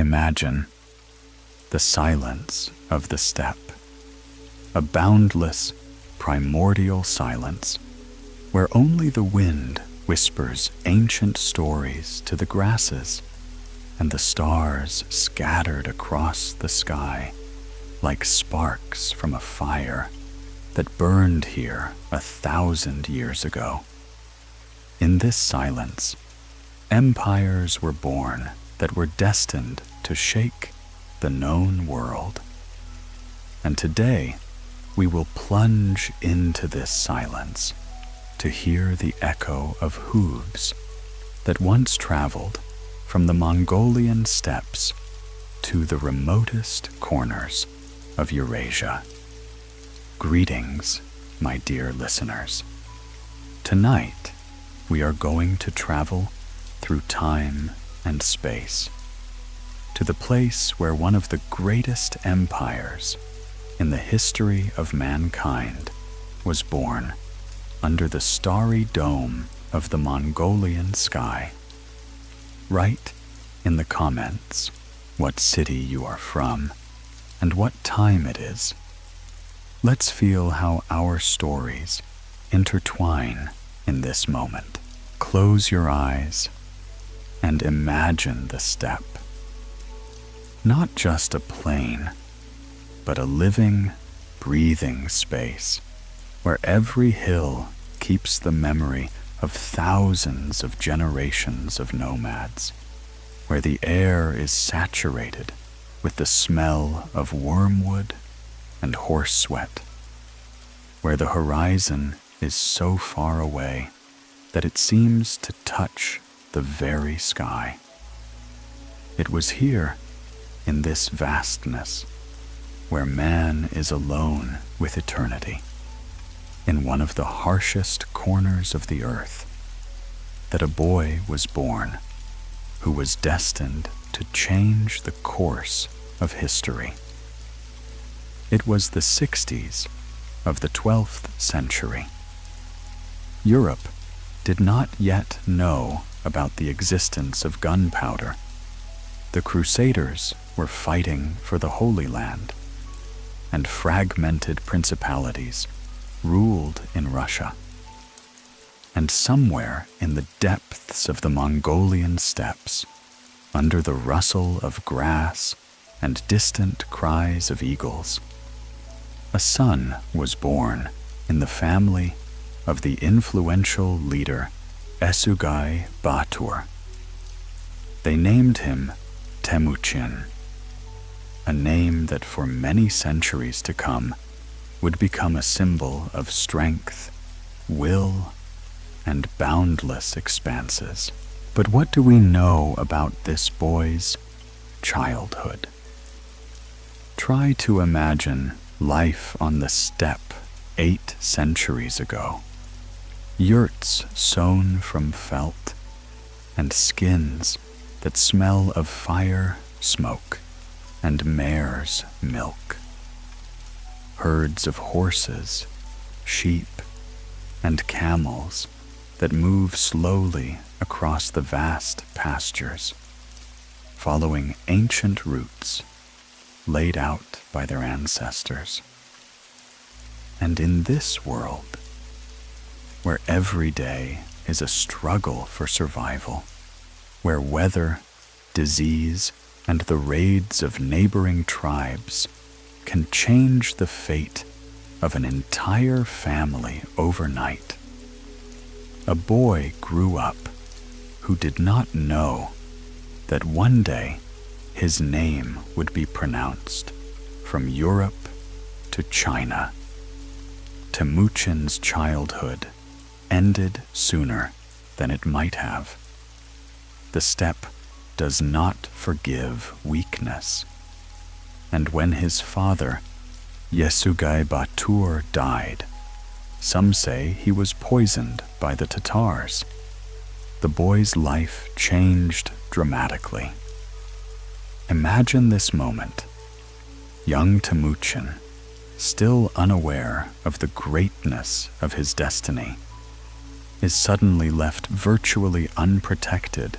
Imagine the silence of the steppe, a boundless, primordial silence where only the wind whispers ancient stories to the grasses and the stars scattered across the sky like sparks from a fire that burned here 1,000 years ago. In this silence, empires were born that were destined to shake the known world. And today, we will plunge into this silence to hear the echo of hooves that once traveled from the Mongolian steppes to the remotest corners of Eurasia. Greetings, my dear listeners. Tonight, we are going to travel through time and space to the place where one of the greatest empires in the history of mankind was born under the starry dome of the Mongolian sky. Write in the comments what city you are from and what time it is. Let's feel how our stories intertwine in this moment. Close your eyes and imagine the steppe. Not just a plain, but a living, breathing space where every hill keeps the memory of thousands of generations of nomads, where the air is saturated with the smell of wormwood and horse sweat, where the horizon is so far away that it seems to touch the very sky. It was here, in this vastness, where man is alone with eternity, in one of the harshest corners of the earth, that a boy was born who was destined to change the course of history. It was the 60s of the 12th century. Europe did not yet know about the existence of gunpowder. The Crusaders were fighting for the Holy Land, and fragmented principalities ruled in Russia. And somewhere in the depths of the Mongolian steppes, under the rustle of grass and distant cries of eagles, a son was born in the family of the influential leader Esugai Batur. They named him Temujin, a name that for many centuries to come would become a symbol of strength, will, and boundless expanses. But what do we know about this boy's childhood? Try to imagine life on the steppe 8 centuries ago. Yurts sewn from felt, and skins that smell of fire, smoke, and mare's milk. Herds of horses, sheep, and camels that move slowly across the vast pastures, following ancient routes laid out by their ancestors. And in this world, where every day is a struggle for survival, where weather, disease, and the raids of neighboring tribes can change the fate of an entire family overnight, a boy grew up who did not know that one day his name would be pronounced from Europe to China. Temujin's childhood ended sooner than it might have. The steppe does not forgive weakness, and when his father, Yesugai Batur, died, some say he was poisoned by the Tatars. The boy's life changed dramatically. Imagine this moment. Young Temujin, still unaware of the greatness of his destiny, is suddenly left virtually unprotected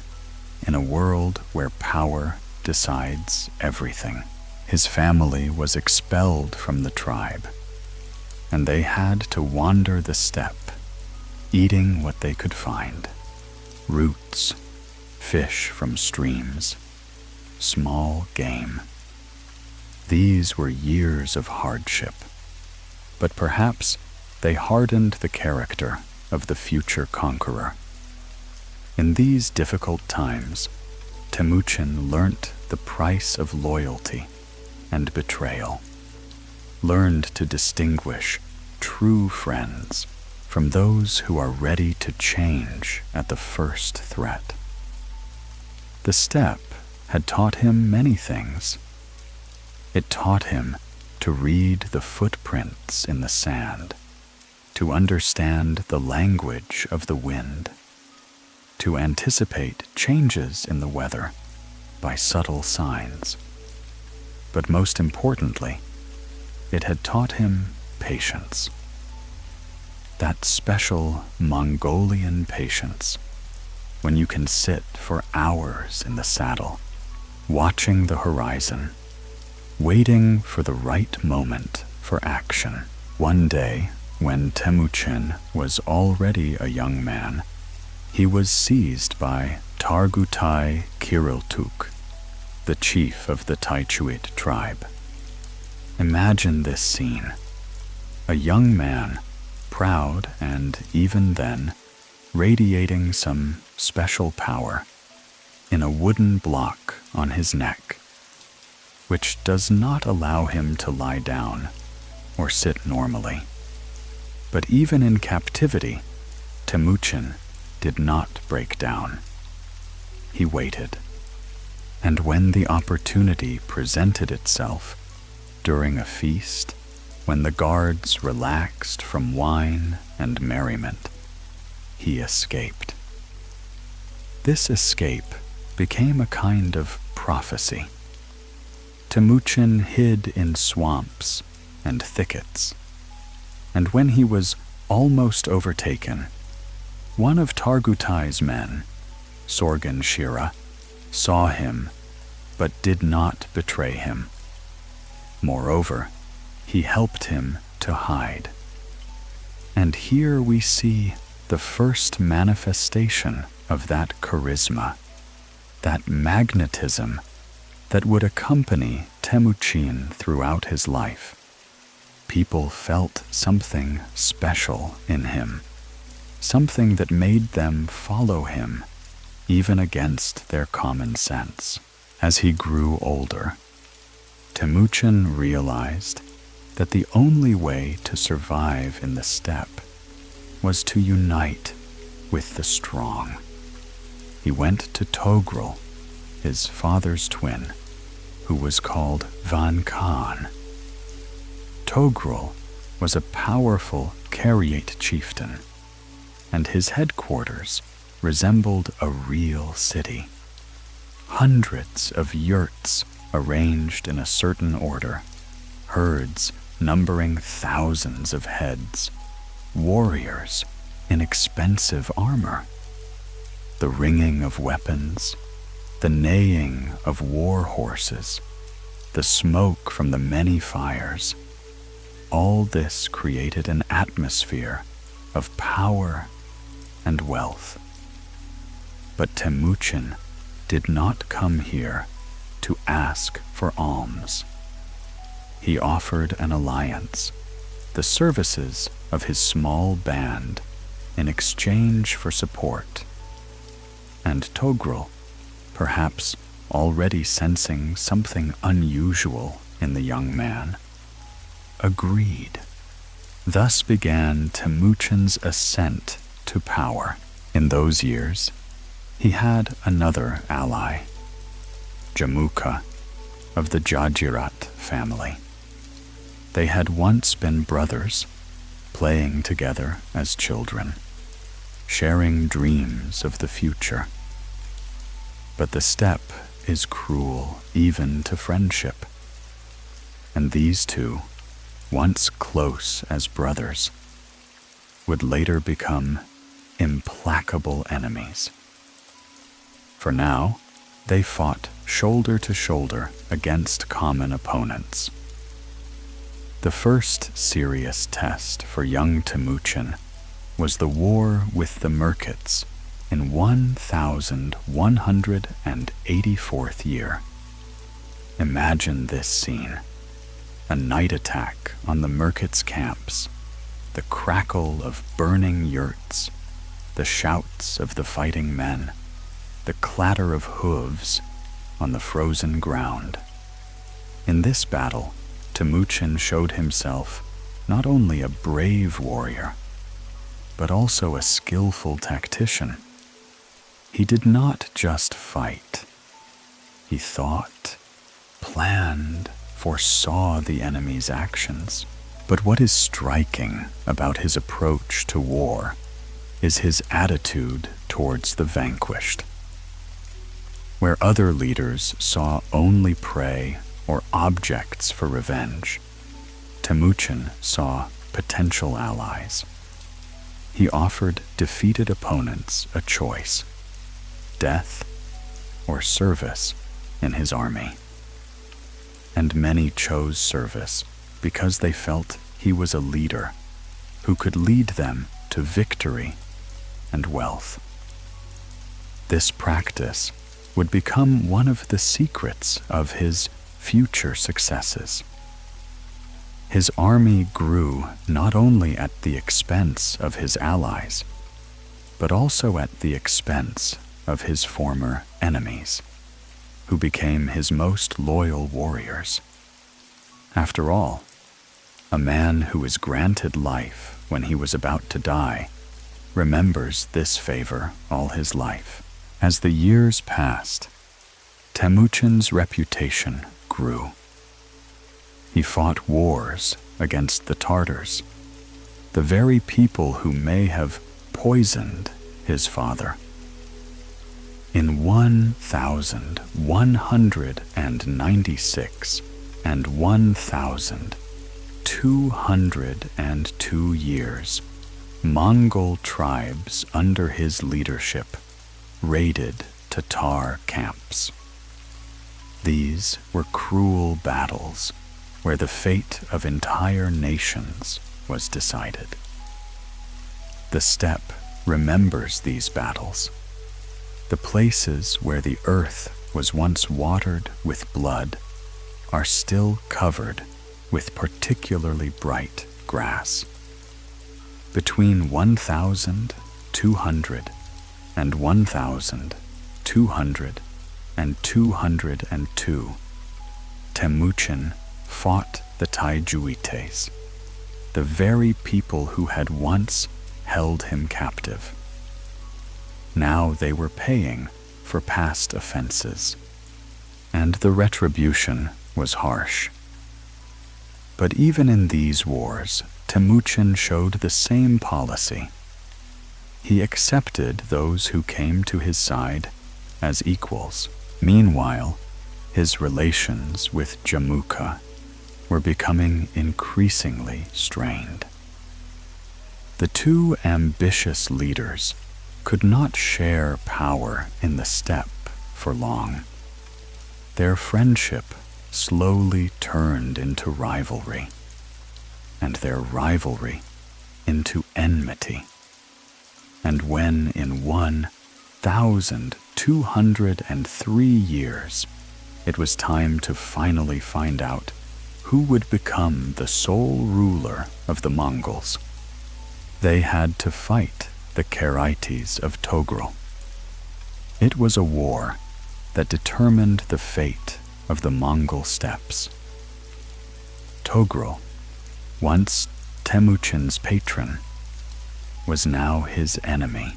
in a world where power decides everything. His family was expelled from the tribe, and they had to wander the steppe, eating what they could find: roots, fish from streams, small game. These were years of hardship, but perhaps they hardened the character of the future conqueror. In these difficult times, Temujin learnt the price of loyalty and betrayal, learned to distinguish true friends from those who are ready to change at the first threat. The steppe had taught him many things. It taught him to read the footprints in the sand, to understand the language of the wind, to anticipate changes in the weather by subtle signs. But most importantly, it had taught him patience. That special Mongolian patience, when you can sit for hours in the saddle, watching the horizon, waiting for the right moment for action. One day, when Temujin was already a young man, he was seized by Targutai Kiriltuk, the chief of the Taichuit tribe. Imagine this scene: a young man, proud and even then radiating some special power, in a wooden block on his neck, which does not allow him to lie down or sit normally. But even in captivity, Temujin did not break down. He waited, and when the opportunity presented itself during a feast, when the guards relaxed from wine and merriment, he escaped. This escape became a kind of prophecy. Temujin hid in swamps and thickets, and when he was almost overtaken, one of Targutai's men, Sorgan Shira, saw him but did not betray him. Moreover, he helped him to hide. And here we see the first manifestation of that charisma, that magnetism that would accompany Temujin throughout his life. People felt something special in him, something that made them follow him, even against their common sense. As he grew older, Temujin realized that the only way to survive in the steppe was to unite with the strong. He went to Togrul, his father's twin, who was called Van Khan. Togrul was a powerful Kariate chieftain, and his headquarters resembled a real city. Hundreds of yurts arranged in a certain order, herds numbering thousands of heads, warriors in expensive armor. The ringing of weapons, the neighing of war horses, the smoke from the many fires, all this created an atmosphere of power and wealth. But Temujin did not come here to ask for alms. He offered an alliance, the services of his small band, in exchange for support. And Togrul, perhaps already sensing something unusual in the young man, agreed. Thus began Temujin's ascent to power. In those years, he had another ally, Jamuka, of the Jajirat family. They had once been brothers, playing together as children, sharing dreams of the future. But the steppe is cruel even to friendship, and these two, once close as brothers, would later become implacable enemies. For now, they fought shoulder to shoulder against common opponents. The first serious test for young Temujin was the war with the Merkits in 1184th year. Imagine this scene: a night attack on the Merkits' camps, the crackle of burning yurts, the shouts of the fighting men, the clatter of hooves on the frozen ground. In this battle, Temujin showed himself not only a brave warrior, but also a skillful tactician. He did not just fight. He thought, planned, foresaw the enemy's actions. But what is striking about his approach to war is his attitude towards the vanquished. Where other leaders saw only prey or objects for revenge, Temujin saw potential allies. He offered defeated opponents a choice: death or service in his army. And many chose service because they felt he was a leader who could lead them to victory and wealth. This practice would become one of the secrets of his future successes. His army grew not only at the expense of his allies, but also at the expense of his former enemies, who became his most loyal warriors. After all, a man who is granted life when he was about to die remembers this favor all his life. As the years passed, Temujin's reputation grew. He fought wars against the Tartars, the very people who may have poisoned his father. In 1196 and 1202 years, Mongol tribes under his leadership raided Tatar camps. These were cruel battles where the fate of entire nations was decided. The steppe remembers these battles. The places where the earth was once watered with blood are still covered with particularly bright grass. Between 1200 and 1202, Temujin fought the Taijuites, the very people who had once held him captive. Now they were paying for past offenses, and the retribution was harsh. But even in these wars, Temujin showed the same policy. He accepted those who came to his side as equals. Meanwhile, his relations with Jamuka were becoming increasingly strained. The two ambitious leaders could not share power in the steppe for long. Their friendship slowly turned into rivalry, and their rivalry into enmity. And when in 1203 years it was time to finally find out who would become the sole ruler of the Mongols, they had to fight the Karaïtes of Togrul. It was a war that determined the fate of the Mongol steppes. Togrul, once Temujin's patron, was now his enemy.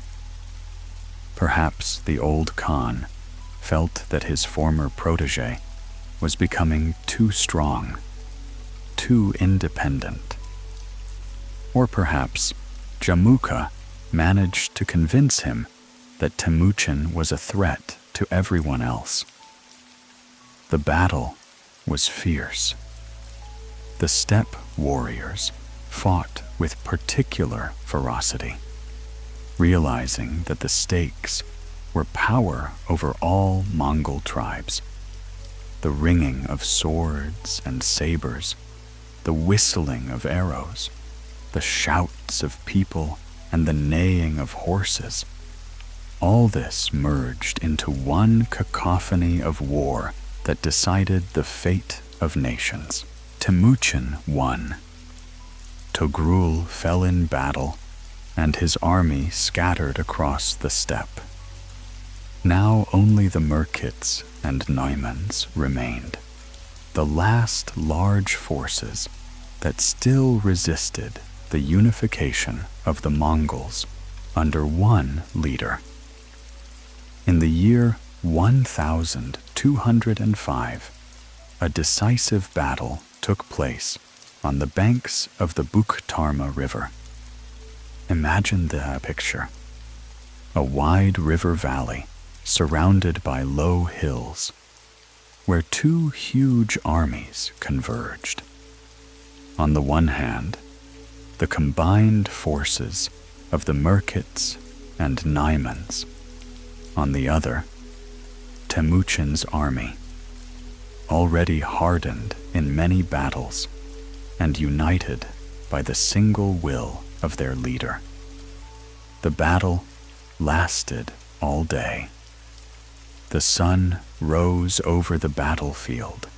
Perhaps the old Khan felt that his former protege was becoming too strong, too independent. Or perhaps Jamuka managed to convince him that Temujin was a threat to everyone else. The battle was fierce. The steppe warriors fought with particular ferocity, realizing that the stakes were power over all Mongol tribes the ringing of swords and sabers, the whistling of arrows, the shouts of people, and the neighing of horses. All this merged into one cacophony of war that decided the fate of nations. Temujin won. Togrul fell in battle, and his army scattered across the steppe. Now only the Merkits and Neumans remained, the last large forces that still resisted the unification of the Mongols under one leader. In the year 1205, a decisive battle took place on the banks of the Buktarma River. Imagine the picture: a wide river valley surrounded by low hills, where two huge armies converged. On the one hand, the combined forces of the Merkits and Naimans. On the other, Temujin's army, already hardened in many battles and united by the single will of their leader. The battle lasted all day. The sun rose over the battlefield,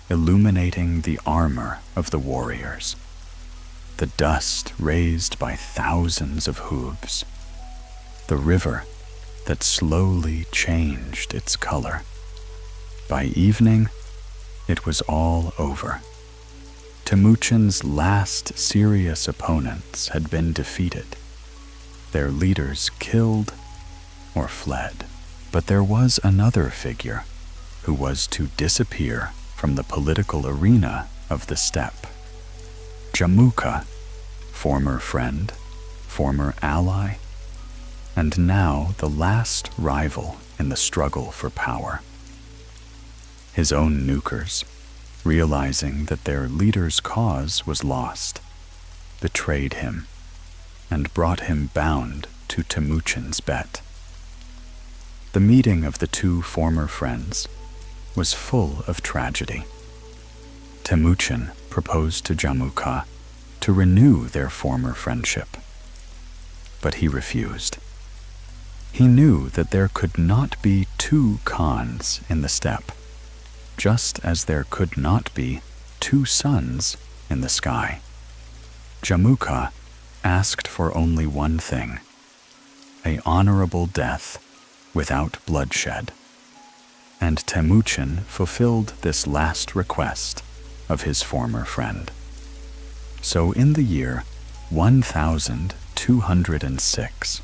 illuminating the armor of the warriors, the dust raised by thousands of hooves, the river that slowly changed its color. By evening, it was all over. Temujin's last serious opponents had been defeated, their leaders killed or fled. But there was another figure who was to disappear from the political arena of the steppe. Jamuka, former friend, former ally, and now the last rival in the struggle for power. His own nukers, realizing that their leader's cause was lost, betrayed him and brought him bound to Temujin's bet. The meeting of the two former friends was full of tragedy. Temujin proposed to Jamuka to renew their former friendship, but he refused. He knew that there could not be two Khans in the steppe, just as there could not be two suns in the sky. Jamuka asked for only one thing: an honorable death without bloodshed. And Temujin fulfilled this last request of his former friend. So in the year 1206,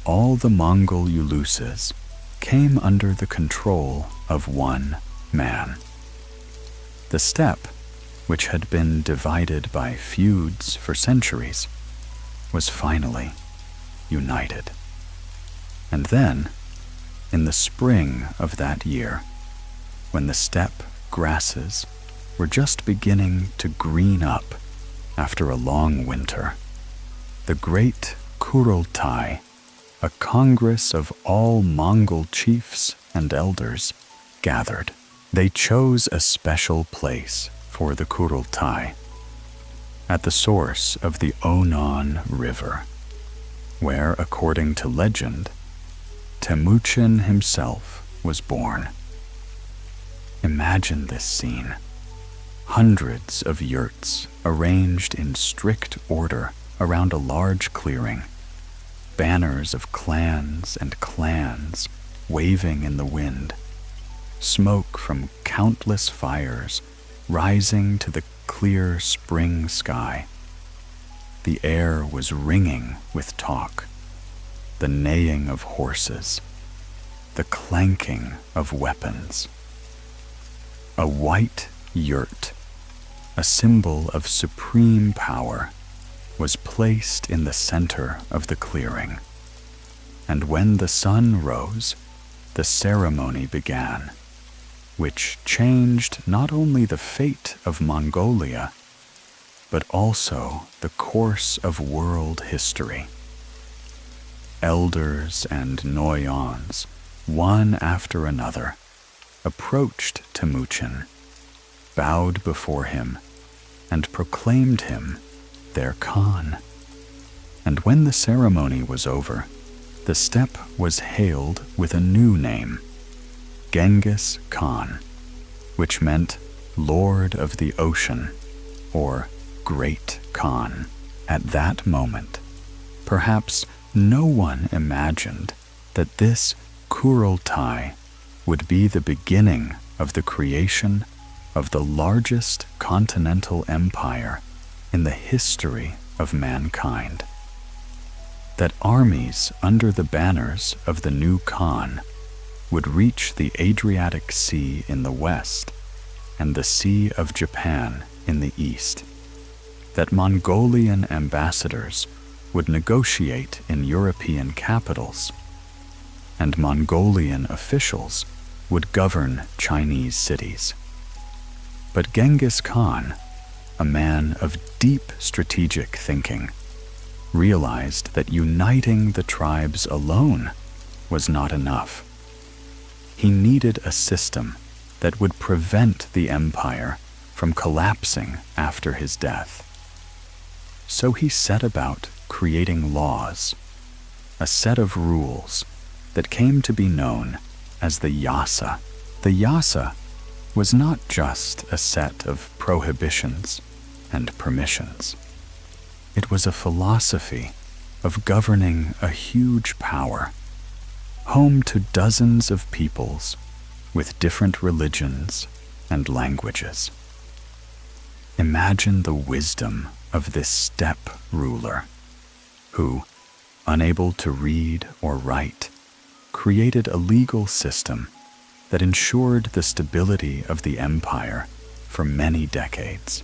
all the Mongol Uluses came under the control of one man. The steppe, which had been divided by feuds for centuries, was finally united. And then, in the spring of that year, when the steppe grasses were just beginning to green up after a long winter, the great Kurultai, a congress of all Mongol chiefs and elders, gathered. They chose a special place for the Kurultai, at the source of the Onon River, where, according to legend, Temujin himself was born. Imagine this scene. Hundreds of yurts arranged in strict order around a large clearing, banners of clans and clans waving in the wind, smoke from countless fires rising to the clear spring sky. The air was ringing with talk, the neighing of horses, the clanking of weapons. A white yurt, a symbol of supreme power, was placed in the center of the clearing. And when the sun rose, the ceremony began, which changed not only the fate of Mongolia, but also the course of world history. Elders and noyons, one after another, approached Temujin, bowed before him, and proclaimed him their Khan. And when the ceremony was over, the steppe was hailed with a new name, Genghis Khan, which meant Lord of the Ocean, or Great Khan. At that moment, perhaps no one imagined that this Kurultai would be the beginning of the creation of the largest continental empire in the history of mankind. That armies under the banners of the new Khan would reach the Adriatic Sea in the west and the Sea of Japan in the east. That Mongolian ambassadors would negotiate in European capitals, and Mongolian officials would govern Chinese cities. But Genghis Khan, a man of deep strategic thinking, realized that uniting the tribes alone was not enough. He needed a system that would prevent the empire from collapsing after his death. So he set about creating laws, a set of rules that came to be known as the Yasa. The Yasa was not just a set of prohibitions and permissions. It was a philosophy of governing a huge power, home to dozens of peoples with different religions and languages. Imagine the wisdom of this steppe ruler, who, unable to read or write, created a legal system that ensured the stability of the empire for many decades.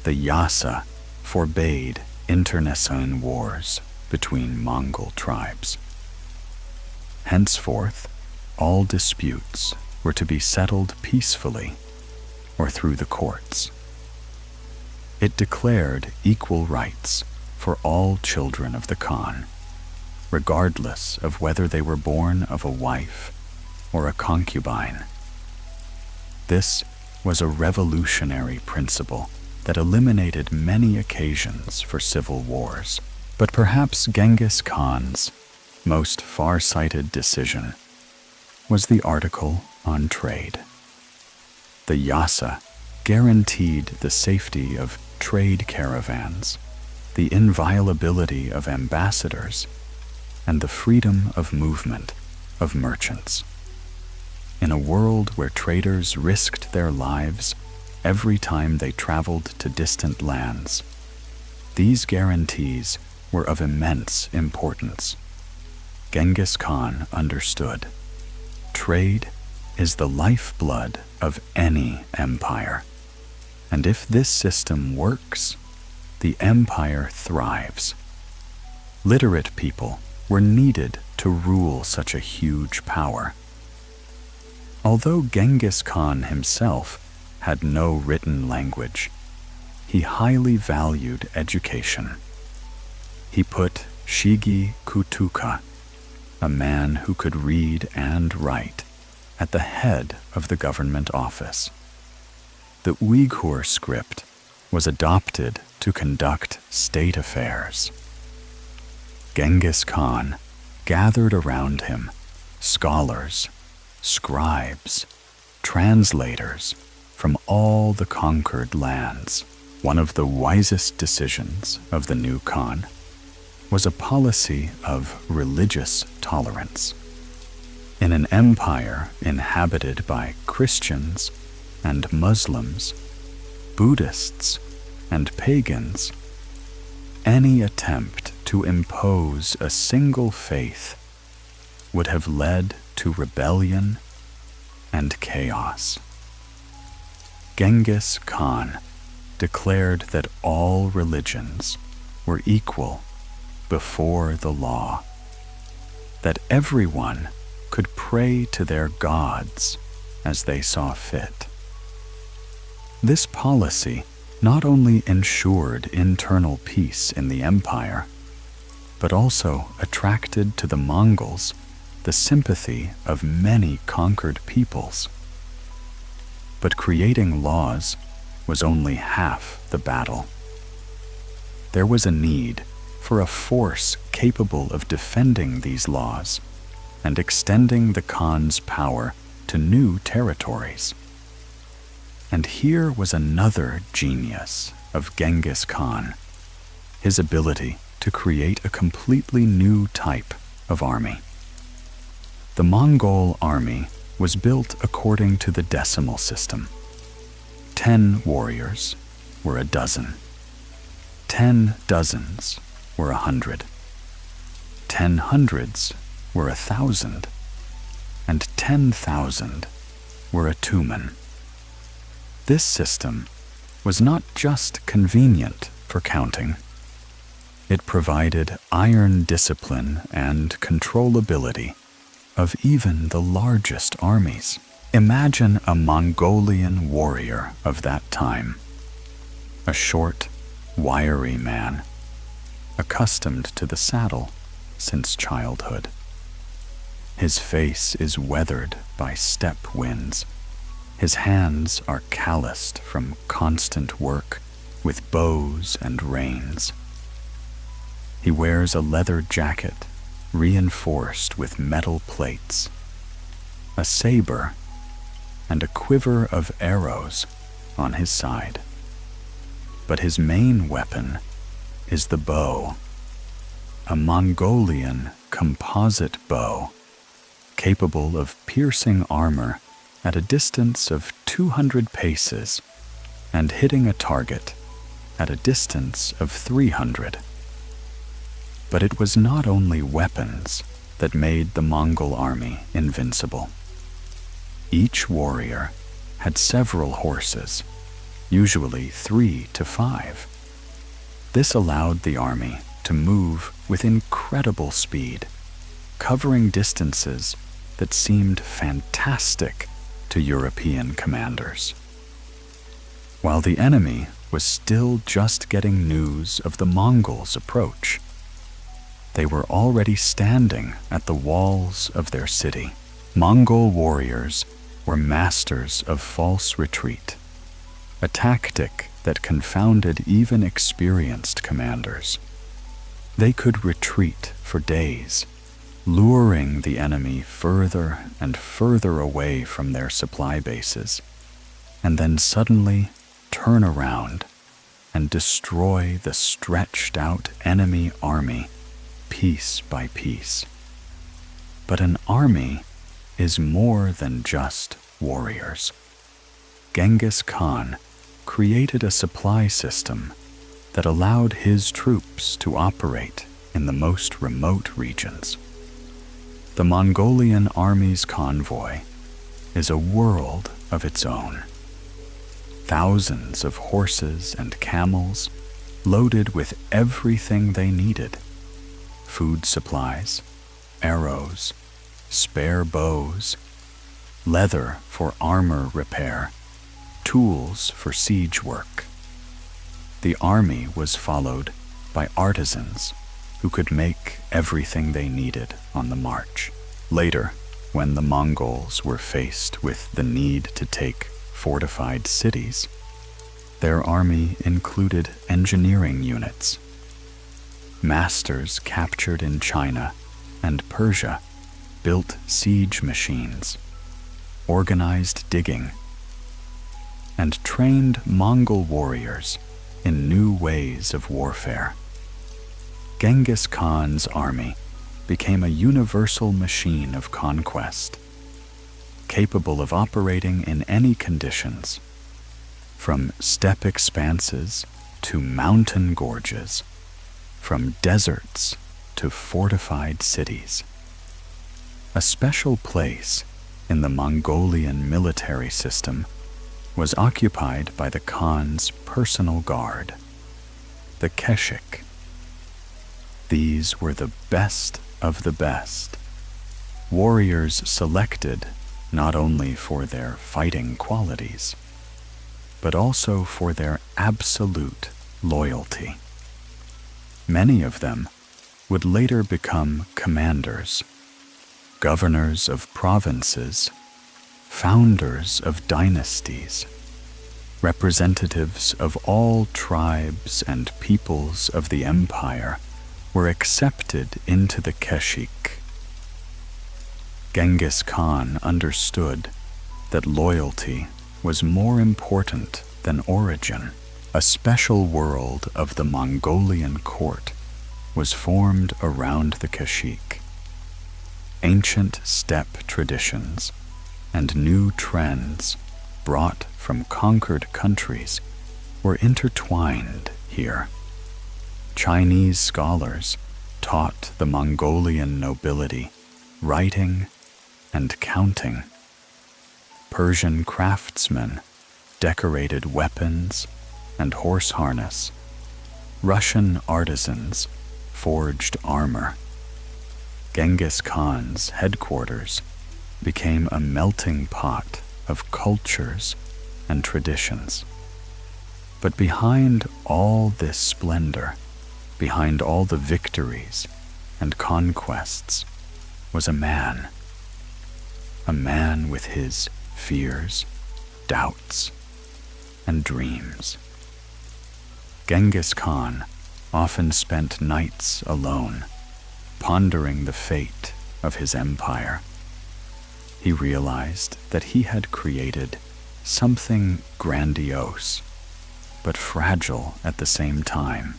The Yasa forbade internecine wars between Mongol tribes. Henceforth, all disputes were to be settled peacefully or through the courts. It declared equal rights for all children of the Khan, regardless of whether they were born of a wife or a concubine. This was a revolutionary principle that eliminated many occasions for civil wars. But perhaps Genghis Khan's most far-sighted decision was the article on trade. The Yasa guaranteed the safety of trade caravans, the inviolability of ambassadors, and the freedom of movement of merchants. In a world where traders risked their lives every time they traveled to distant lands, these guarantees were of immense importance. Genghis Khan understood. Trade is the lifeblood of any empire, and if this system works, the empire thrives. Literate people were needed to rule such a huge power. Although Genghis Khan himself had no written language, he highly valued education. He put Shigi Kutuka, a man who could read and write, at the head of the government office. The Uyghur script was adopted to conduct state affairs. Genghis Khan gathered around him scholars, scribes, translators from all the conquered lands. One of the wisest decisions of the new Khan was a policy of religious tolerance. In an empire inhabited by Christians and Muslims, Buddhists and pagans, any attempt to impose a single faith would have led to rebellion and chaos. Genghis Khan declared that all religions were equal before the law, that everyone could pray to their gods as they saw fit. This policy not only ensured internal peace in the empire, but also attracted to the Mongols the sympathy of many conquered peoples. But creating laws was only half the battle. There was a need for a force capable of defending these laws and extending the Khan's power to new territories. And here was another genius of Genghis Khan, his ability to create a completely new type of army. The Mongol army was built according to the decimal system. 10 warriors were a dozen. 10 dozens were 100. 10 hundreds were 1,000. And 10,000 were a tumen. This system was not just convenient for counting. It provided iron discipline and controllability of even the largest armies. Imagine a Mongolian warrior of that time, a short, wiry man, accustomed to the saddle since childhood. His face is weathered by steppe winds. His hands are calloused from constant work with bows and reins. He wears a leather jacket reinforced with metal plates, a saber, and a quiver of arrows on his side. But his main weapon is the bow, a Mongolian composite bow capable of piercing armor at a distance of 200 paces and hitting a target at a distance of 300. But it was not only weapons that made the Mongol army invincible. Each warrior had several horses, usually 3 to 5. This allowed the army to move with incredible speed, covering distances that seemed fantastic to European commanders. While the enemy was still just getting news of the Mongols' approach, they were already standing at the walls of their city. Mongol warriors were masters of false retreat, a tactic that confounded even experienced commanders. They could retreat for days, luring the enemy further and further away from their supply bases, and then suddenly turn around and destroy the stretched out enemy army piece by piece. But an army is more than just warriors. Genghis Khan created a supply system that allowed his troops to operate in the most remote regions. The Mongolian army's convoy is a world of its own. Thousands of horses and camels loaded with everything they needed: food supplies, arrows, spare bows, leather for armor repair, tools for siege work. The army was followed by artisans who could make everything they needed on the march. Later, when the Mongols were faced with the need to take fortified cities, their army included engineering units. Masters captured in China and Persia built siege machines, organized digging, and trained Mongol warriors in new ways of warfare. Genghis Khan's army became a universal machine of conquest, capable of operating in any conditions, from steppe expanses to mountain gorges, from deserts to fortified cities. A special place in the Mongolian military system was occupied by the Khan's personal guard, the Keshik. These were the best of the best, warriors selected not only for their fighting qualities, but also for their absolute loyalty. Many of them would later become commanders, governors of provinces, founders of dynasties, representatives of all tribes and peoples of the empire were accepted into the Keshik. Genghis Khan understood that loyalty was more important than origin. A special world of the Mongolian court was formed around the Keshik. Ancient steppe traditions and new trends brought from conquered countries were intertwined here. Chinese scholars taught the Mongolian nobility writing and counting. Persian craftsmen decorated weapons and horse harness. Russian artisans forged armor. Genghis Khan's headquarters became a melting pot of cultures and traditions. But behind all this splendor, behind all the victories and conquests, was a man with his fears, doubts, and dreams. Genghis Khan often spent nights alone, pondering the fate of his empire. He realized that he had created something grandiose, but fragile at the same time.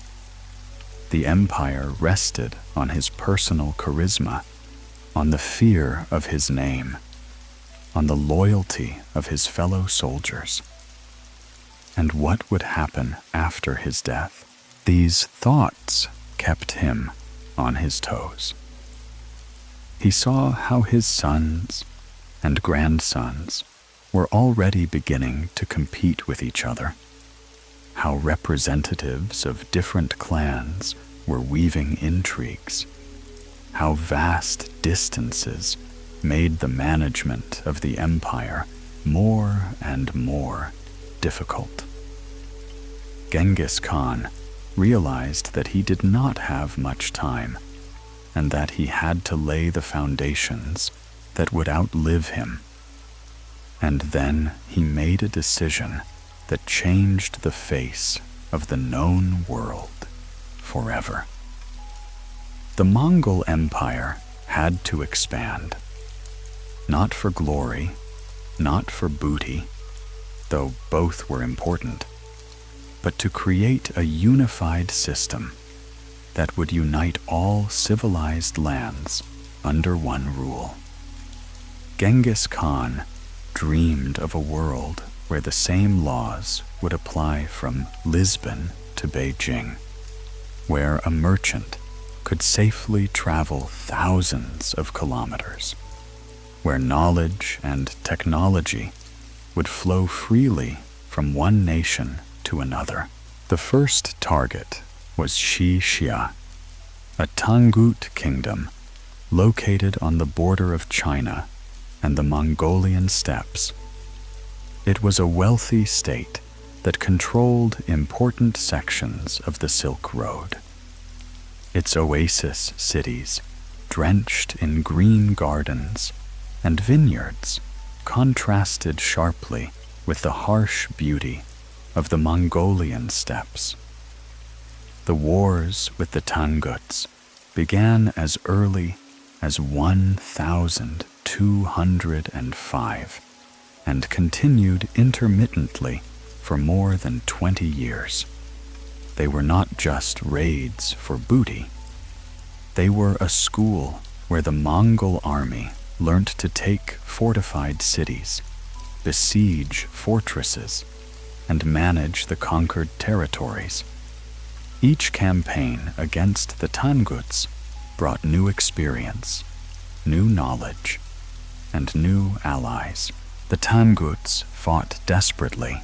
The empire rested on his personal charisma, on the fear of his name, on the loyalty of his fellow soldiers. And what would happen after his death? These thoughts kept him on his toes. He saw how his sons and grandsons were already beginning to compete with each other, how representatives of different clans were weaving intrigues, how vast distances made the management of the empire more and more difficult. Genghis Khan realized that he did not have much time, and that he had to lay the foundations that would outlive him. And then he made a decision that changed the face of the known world forever. The Mongol Empire had to expand, not for glory, not for booty, though both were important, but to create a unified system that would unite all civilized lands under one rule. Genghis Khan dreamed of a world where the same laws would apply from Lisbon to Beijing, where a merchant could safely travel thousands of kilometers, where knowledge and technology would flow freely from one nation to another. The first target was Xixia, a Tangut kingdom located on the border of China and the Mongolian steppes. It was a wealthy state that controlled important sections of the Silk Road. Its oasis cities, drenched in green gardens and vineyards, contrasted sharply with the harsh beauty of the Mongolian steppes. The wars with the Tanguts began as early as 1205 and continued intermittently for more than 20 years. They were not just raids for booty. They were a school where the Mongol army learnt to take fortified cities, besiege fortresses, and manage the conquered territories. Each campaign against the Tanguts brought new experience, new knowledge, and new allies. The Tanguts fought desperately.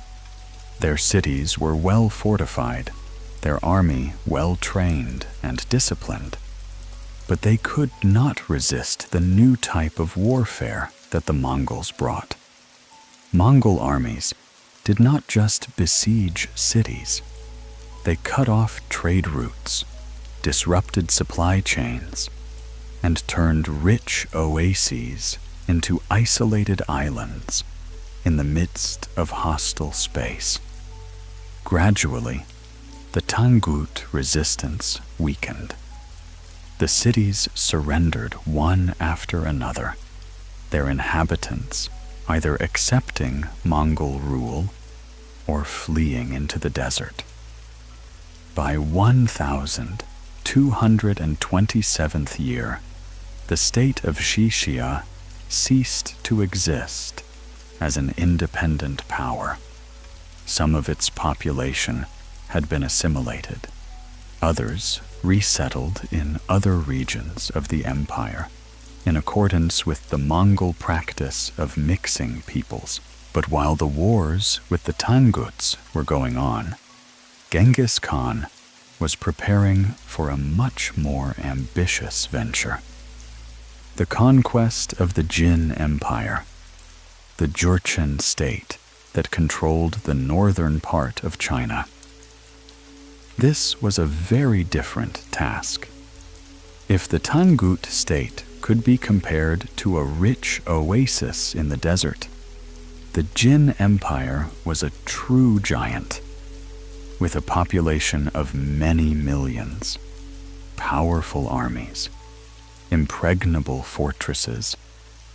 Their cities were well fortified, their army well trained and disciplined, but they could not resist the new type of warfare that the Mongols brought. Mongol armies did not just besiege cities. They cut off trade routes, disrupted supply chains, and turned rich oases into isolated islands in the midst of hostile space. Gradually, the Tangut resistance weakened. The cities surrendered one after another, their inhabitants either accepting Mongol rule or fleeing into the desert. By 1227th year, the state of Xixia ceased to exist as an independent power. Some of its population had been assimilated. Others resettled in other regions of the empire in accordance with the Mongol practice of mixing peoples. But while the wars with the Tanguts were going on, Genghis Khan was preparing for a much more ambitious venture. The conquest of the Jin Empire, the Jurchen state that controlled the northern part of China. This was a very different task. If the Tangut state could be compared to a rich oasis in the desert, the Jin Empire was a true giant, with a population of many millions, powerful armies, impregnable fortresses,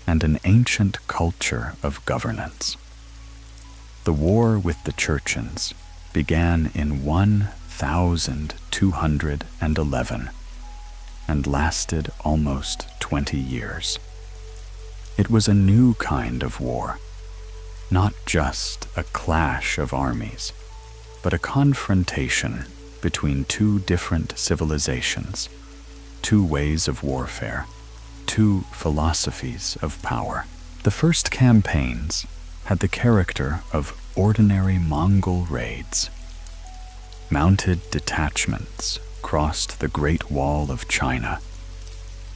and an ancient culture of governance. The war with the Churchens began in 1211 and lasted almost 20 years. It was a new kind of war, not just a clash of armies, but a confrontation between two different civilizations, two ways of warfare, two philosophies of power. The first campaigns had the character of ordinary Mongol raids. Mounted detachments crossed the Great Wall of China,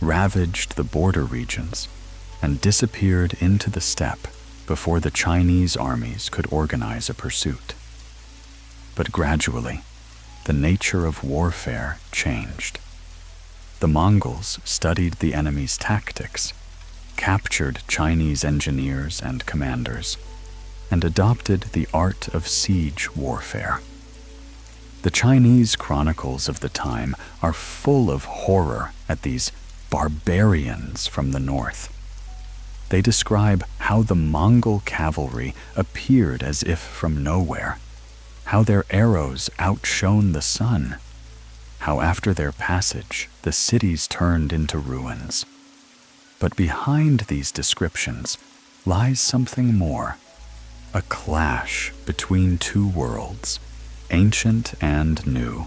ravaged the border regions, and disappeared into the steppe before the Chinese armies could organize a pursuit. But gradually, the nature of warfare changed. The Mongols studied the enemy's tactics, captured Chinese engineers and commanders, and adopted the art of siege warfare. The Chinese chronicles of the time are full of horror at these barbarians from the north. They describe how the Mongol cavalry appeared as if from nowhere, how their arrows outshone the sun, how after their passage the cities turned into ruins. But behind these descriptions lies something more, a clash between two worlds, ancient and new,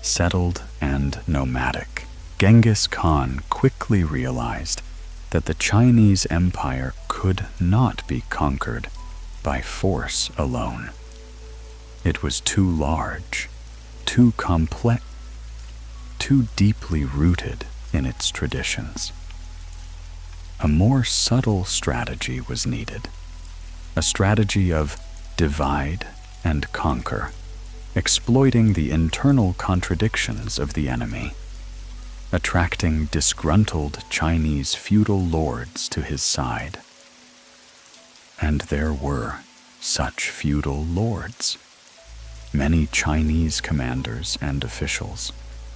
settled and nomadic. Genghis Khan quickly realized that the Chinese Empire could not be conquered by force alone. It was too large, too complex, too deeply rooted in its traditions. A more subtle strategy was needed, a strategy of divide and conquer, exploiting the internal contradictions of the enemy, attracting disgruntled Chinese feudal lords to his side. And there were such feudal lords. Many Chinese commanders and officials,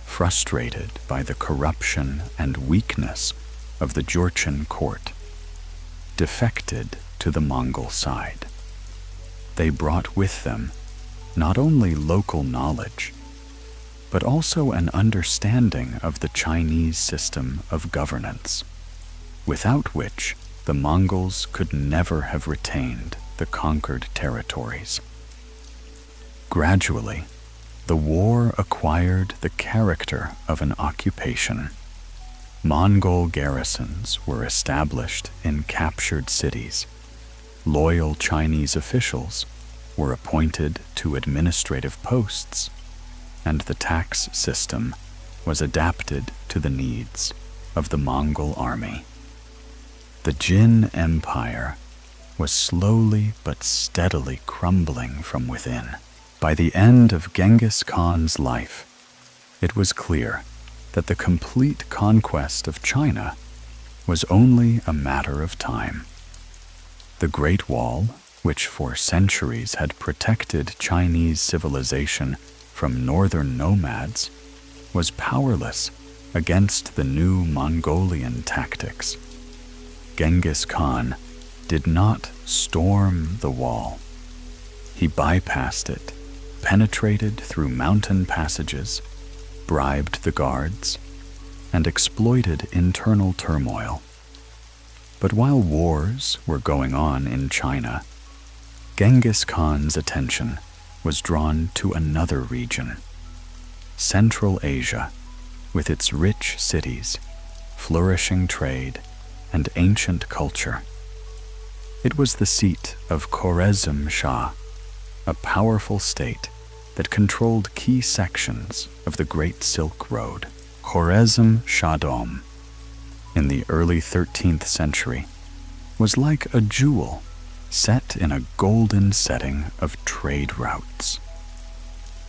frustrated by the corruption and weakness of the Jurchen court, defected to the Mongol side. They brought with them not only local knowledge, but also an understanding of the Chinese system of governance, without which the Mongols could never have retained the conquered territories. Gradually, the war acquired the character of an occupation. Mongol garrisons were established in captured cities. Loyal Chinese officials were appointed to administrative posts, and the tax system was adapted to the needs of the Mongol army. The Jin Empire was slowly but steadily crumbling from within. By the end of Genghis Khan's life, it was clear that the complete conquest of China was only a matter of time. The Great Wall, which for centuries had protected Chinese civilization from northern nomads, was powerless against the new Mongolian tactics. Genghis Khan did not storm the wall. He bypassed it, penetrated through mountain passages, bribed the guards, and exploited internal turmoil. But while wars were going on in China, Genghis Khan's attention was drawn to another region, Central Asia, with its rich cities, flourishing trade, and ancient culture. It was the seat of Khwarezm Shah, a powerful state that controlled key sections of the Great Silk Road. Khwarezm Shahdom, in the early 13th century, was like a jewel set in a golden setting of trade routes.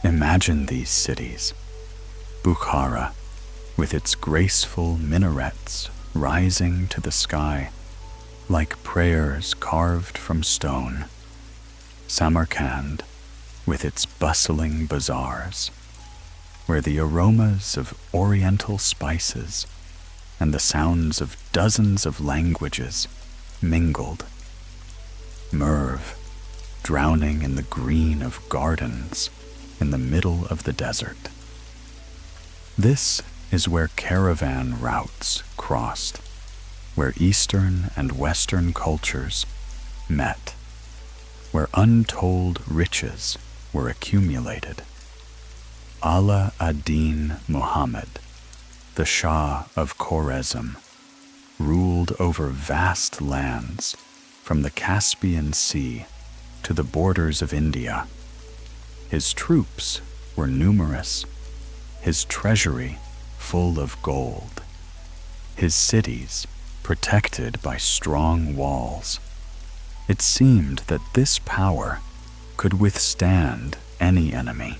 Imagine these cities: Bukhara, with its graceful minarets rising to the sky like prayers carved from stone; Samarkand, with its bustling bazaars, where the aromas of oriental spices and the sounds of dozens of languages mingled; Merv, drowning in the green of gardens in the middle of the desert. This is where caravan routes crossed, where Eastern and Western cultures met, where untold riches were accumulated. Ala ad-Din Muhammad, the Shah of Khwarezm, ruled over vast lands from the Caspian Sea to the borders of India. His troops were numerous, his treasury full of gold, his cities protected by strong walls. It seemed that this power could withstand any enemy.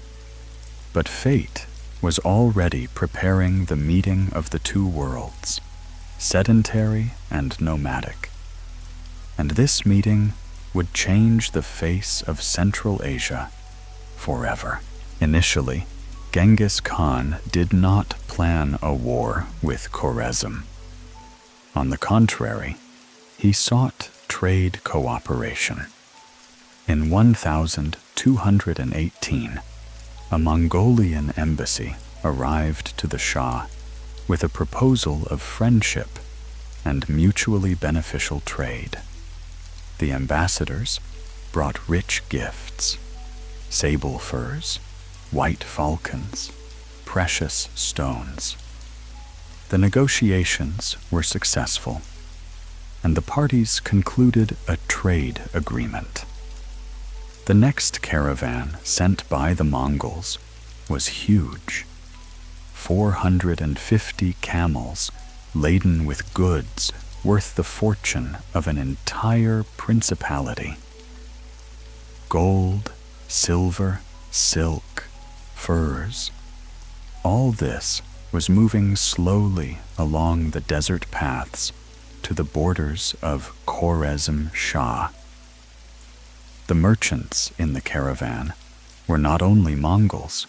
But fate was already preparing the meeting of the two worlds, sedentary and nomadic. And this meeting would change the face of Central Asia forever. Initially, Genghis Khan did not plan a war with Khwarezm. On the contrary, he sought trade cooperation. In 1218, a Mongolian embassy arrived to the Shah with a proposal of friendship and mutually beneficial trade. The ambassadors brought rich gifts: sable furs, white falcons, precious stones. The negotiations were successful, and the parties concluded a trade agreement. The next caravan sent by the Mongols was huge: 450 camels laden with goods worth the fortune of an entire principality. Gold, silver, silk, furs, all this was moving slowly along the desert paths to the borders of Khwarezm Shah. The merchants in the caravan were not only Mongols.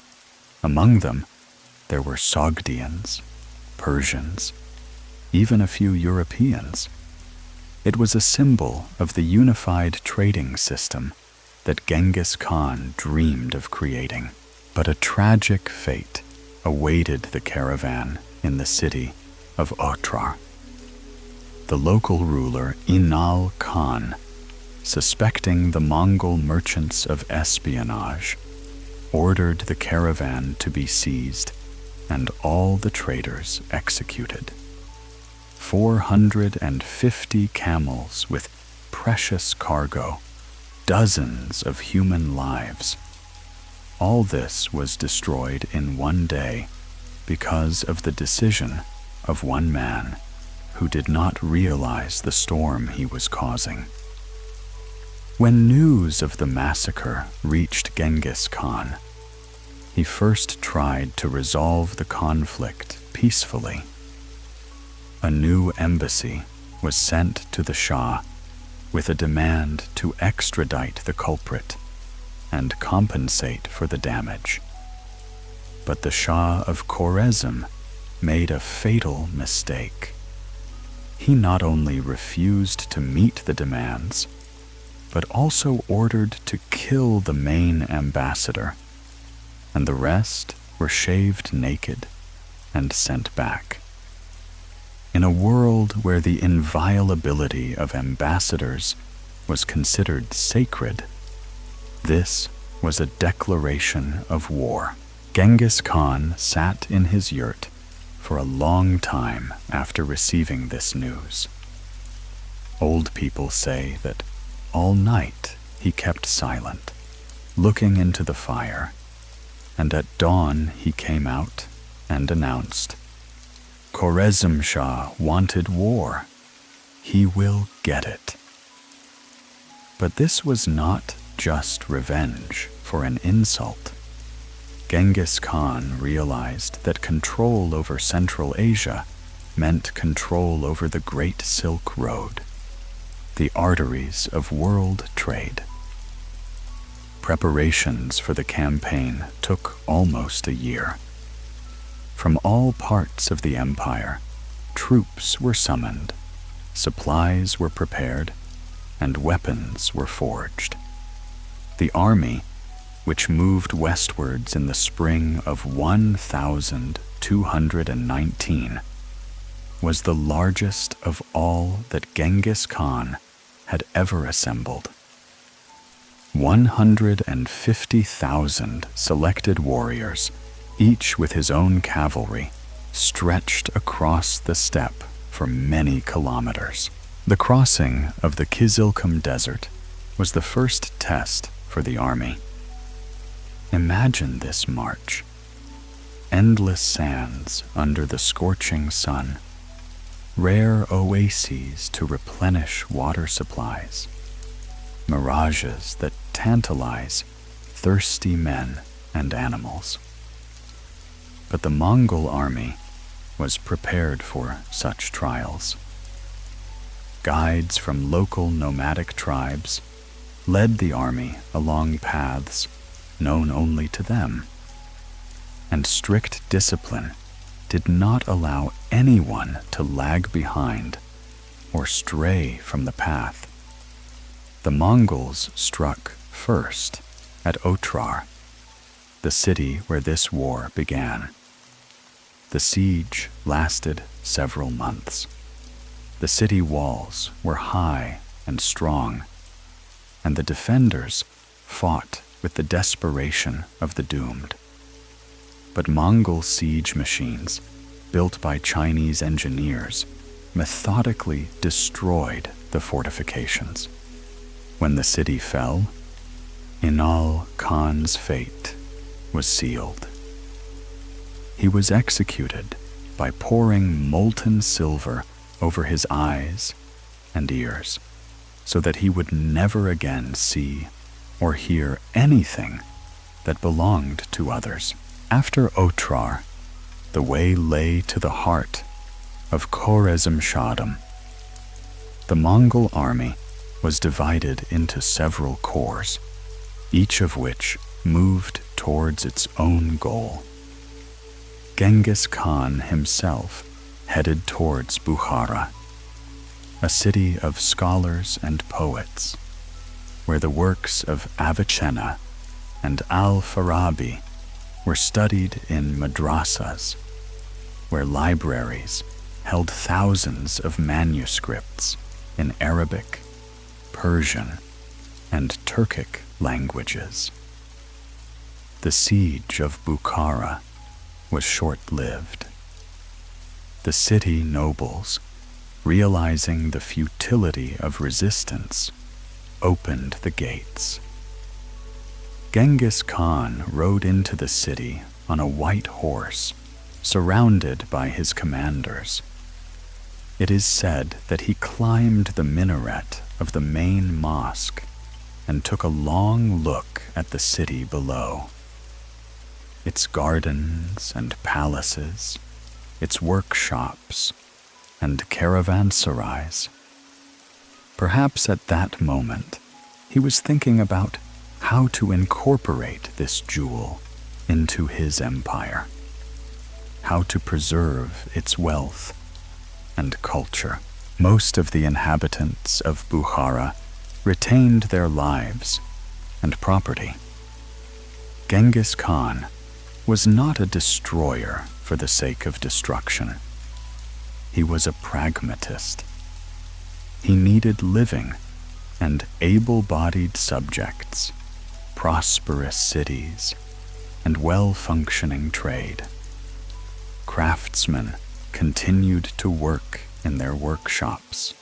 Among them, there were Sogdians, Persians, even a few Europeans. It was a symbol of the unified trading system that Genghis Khan dreamed of creating. But a tragic fate awaited the caravan in the city of Otrar. The local ruler Inal Khan, suspecting the Mongol merchants of espionage, ordered the caravan to be seized and all the traders executed. 450 camels with precious cargo, dozens of human lives. All this was destroyed in one day because of the decision of one man who did not realize the storm he was causing. When news of the massacre reached Genghis Khan, he first tried to resolve the conflict peacefully. A new embassy was sent to the Shah with a demand to extradite the culprit and compensate for the damage. But the Shah of Khwarezm made a fatal mistake. He not only refused to meet the demands, but also ordered to kill the main ambassador, and the rest were shaved naked and sent back. In a world where the inviolability of ambassadors was considered sacred, this was a declaration of war. Genghis Khan sat in his yurt for a long time after receiving this news. Old people say that all night he kept silent, looking into the fire, and at dawn he came out and announced, "Khwarezm Shah wanted war. He will get it." But this was not just revenge for an insult. Genghis Khan realized that control over Central Asia meant control over the Great Silk Road, the arteries of world trade. Preparations for the campaign took almost a year. From all parts of the empire, troops were summoned, supplies were prepared, and weapons were forged. The army, which moved westwards in the spring of 1219, was the largest of all that Genghis Khan had ever assembled. 150,000 selected warriors, each with his own cavalry, stretched across the steppe for many kilometers. The crossing of the Kizilkum Desert was the first test for the army. Imagine this march. Endless sands under the scorching sun, rare oases to replenish water supplies, mirages that tantalize thirsty men and animals. But the Mongol army was prepared for such trials. Guides from local nomadic tribes led the army along paths known only to them, and strict discipline did not allow anyone to lag behind or stray from the path. The Mongols struck first at Otrar, the city where this war began. The siege lasted several months. The city walls were high and strong, and the defenders fought with the desperation of the doomed. But Mongol siege machines, built by Chinese engineers, methodically destroyed the fortifications. When the city fell, Inal Khan's fate was sealed. He was executed by pouring molten silver over his eyes and ears, so that he would never again see or hear anything that belonged to others. After Otrar, the way lay to the heart of Khwarezm-Shahdam. The Mongol army was divided into several corps, each of which moved towards its own goal. Genghis Khan himself headed towards Bukhara, a city of scholars and poets, where the works of Avicenna and Al-Farabi were studied in madrasas, where libraries held thousands of manuscripts in Arabic, Persian, and Turkic languages. The siege of Bukhara was short-lived. The city nobles, realizing the futility of resistance, opened the gates. Genghis Khan rode into the city on a white horse, surrounded by his commanders. It is said that he climbed the minaret of the main mosque and took a long look at the city below. its gardens and palaces, its workshops and caravanserais. Perhaps at that moment, he was thinking about how to incorporate this jewel into his empire, how to preserve its wealth and culture. Most of the inhabitants of Bukhara retained their lives and property. Genghis Khan was not a destroyer for the sake of destruction. He was a pragmatist. He needed living and able-bodied subjects, prosperous cities, and well-functioning trade. Craftsmen continued to work in their workshops.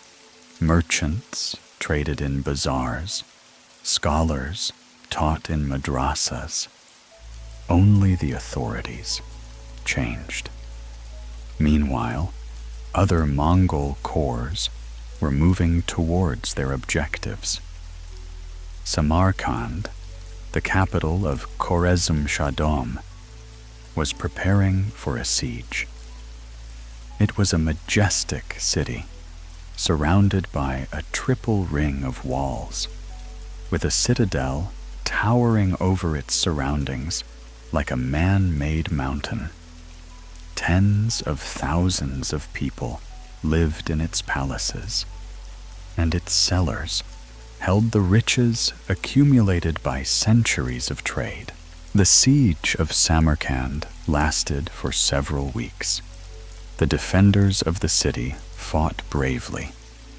Merchants traded in bazaars. Scholars taught in madrasas. Only the authorities changed. Meanwhile, other Mongol corps were moving towards their objectives. Samarkand, the capital of Khorezm-Shahdom, was preparing for a siege. It was a majestic city, surrounded by a triple ring of walls, with a citadel towering over its surroundings like a man-made mountain. Tens of thousands of people lived in its palaces, and its cellars held the riches accumulated by centuries of trade. The siege of Samarkand lasted for several weeks. The defenders of the city fought bravely,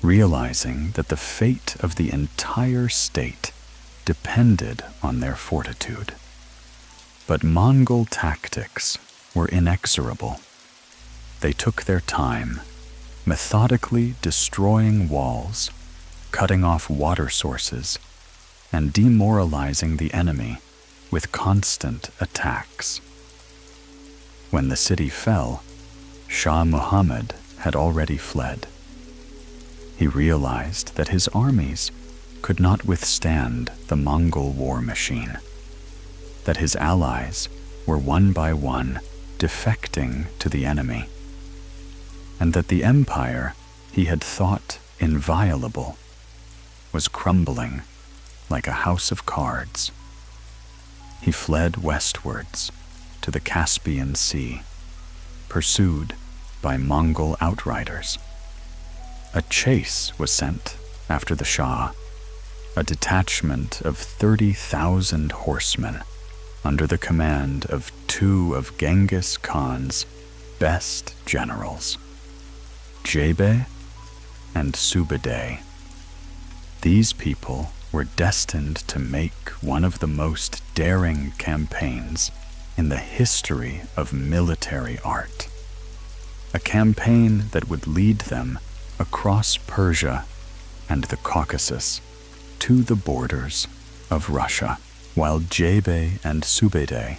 realizing that the fate of the entire state depended on their fortitude. But Mongol tactics were inexorable. They took their time, methodically destroying walls, cutting off water sources, and demoralizing the enemy with constant attacks. When the city fell, Shah Muhammad had already fled. He realized that his armies could not withstand the Mongol war machine, that his allies were one by one defecting to the enemy, and that the empire he had thought inviolable was crumbling like a house of cards. He fled westwards to the Caspian Sea, pursued by Mongol outriders. A chase was sent after the Shah, a detachment of 30,000 horsemen under the command of two of Genghis Khan's best generals, Jebe and Subedai. These people were destined to make one of the most daring campaigns in the history of military art, a campaign that would lead them across Persia and the Caucasus to the borders of Russia. While Jebe and Subedai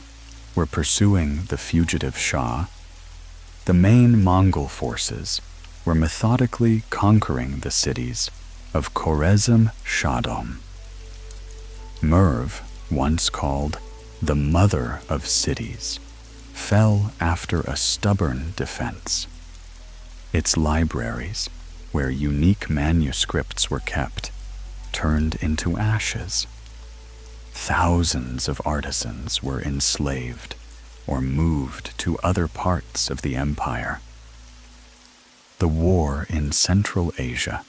were pursuing the fugitive Shah, the main Mongol forces were methodically conquering the cities of Khorezm-Shahdom. Merv, once called the mother of cities, fell after a stubborn defense. Its libraries, where unique manuscripts were kept, turned into ashes. Thousands of artisans were enslaved or moved to other parts of the empire. The war in Central Asia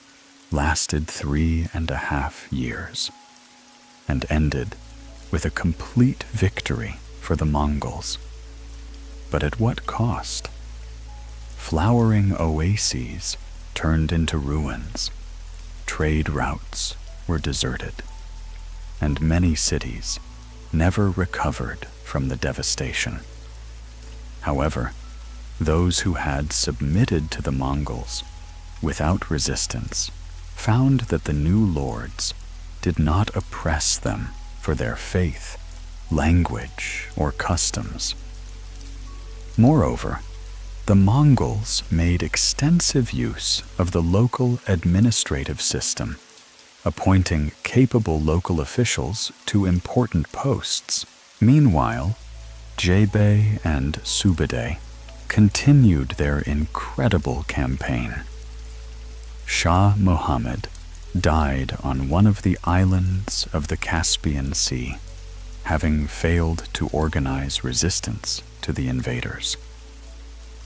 lasted 3.5 years and ended with a complete victory for the Mongols. But at what cost? Flowering oases turned into ruins, trade routes were deserted, and many cities never recovered from the devastation. However, those who had submitted to the Mongols without resistance found that the new lords did not oppress them for their faith, language, or customs. Moreover, the Mongols made extensive use of the local administrative system, appointing capable local officials to important posts. Meanwhile, Jebe and Subedai continued their incredible campaign. Shah Muhammad died on one of the islands of the Caspian Sea, having failed to organize resistance to the invaders.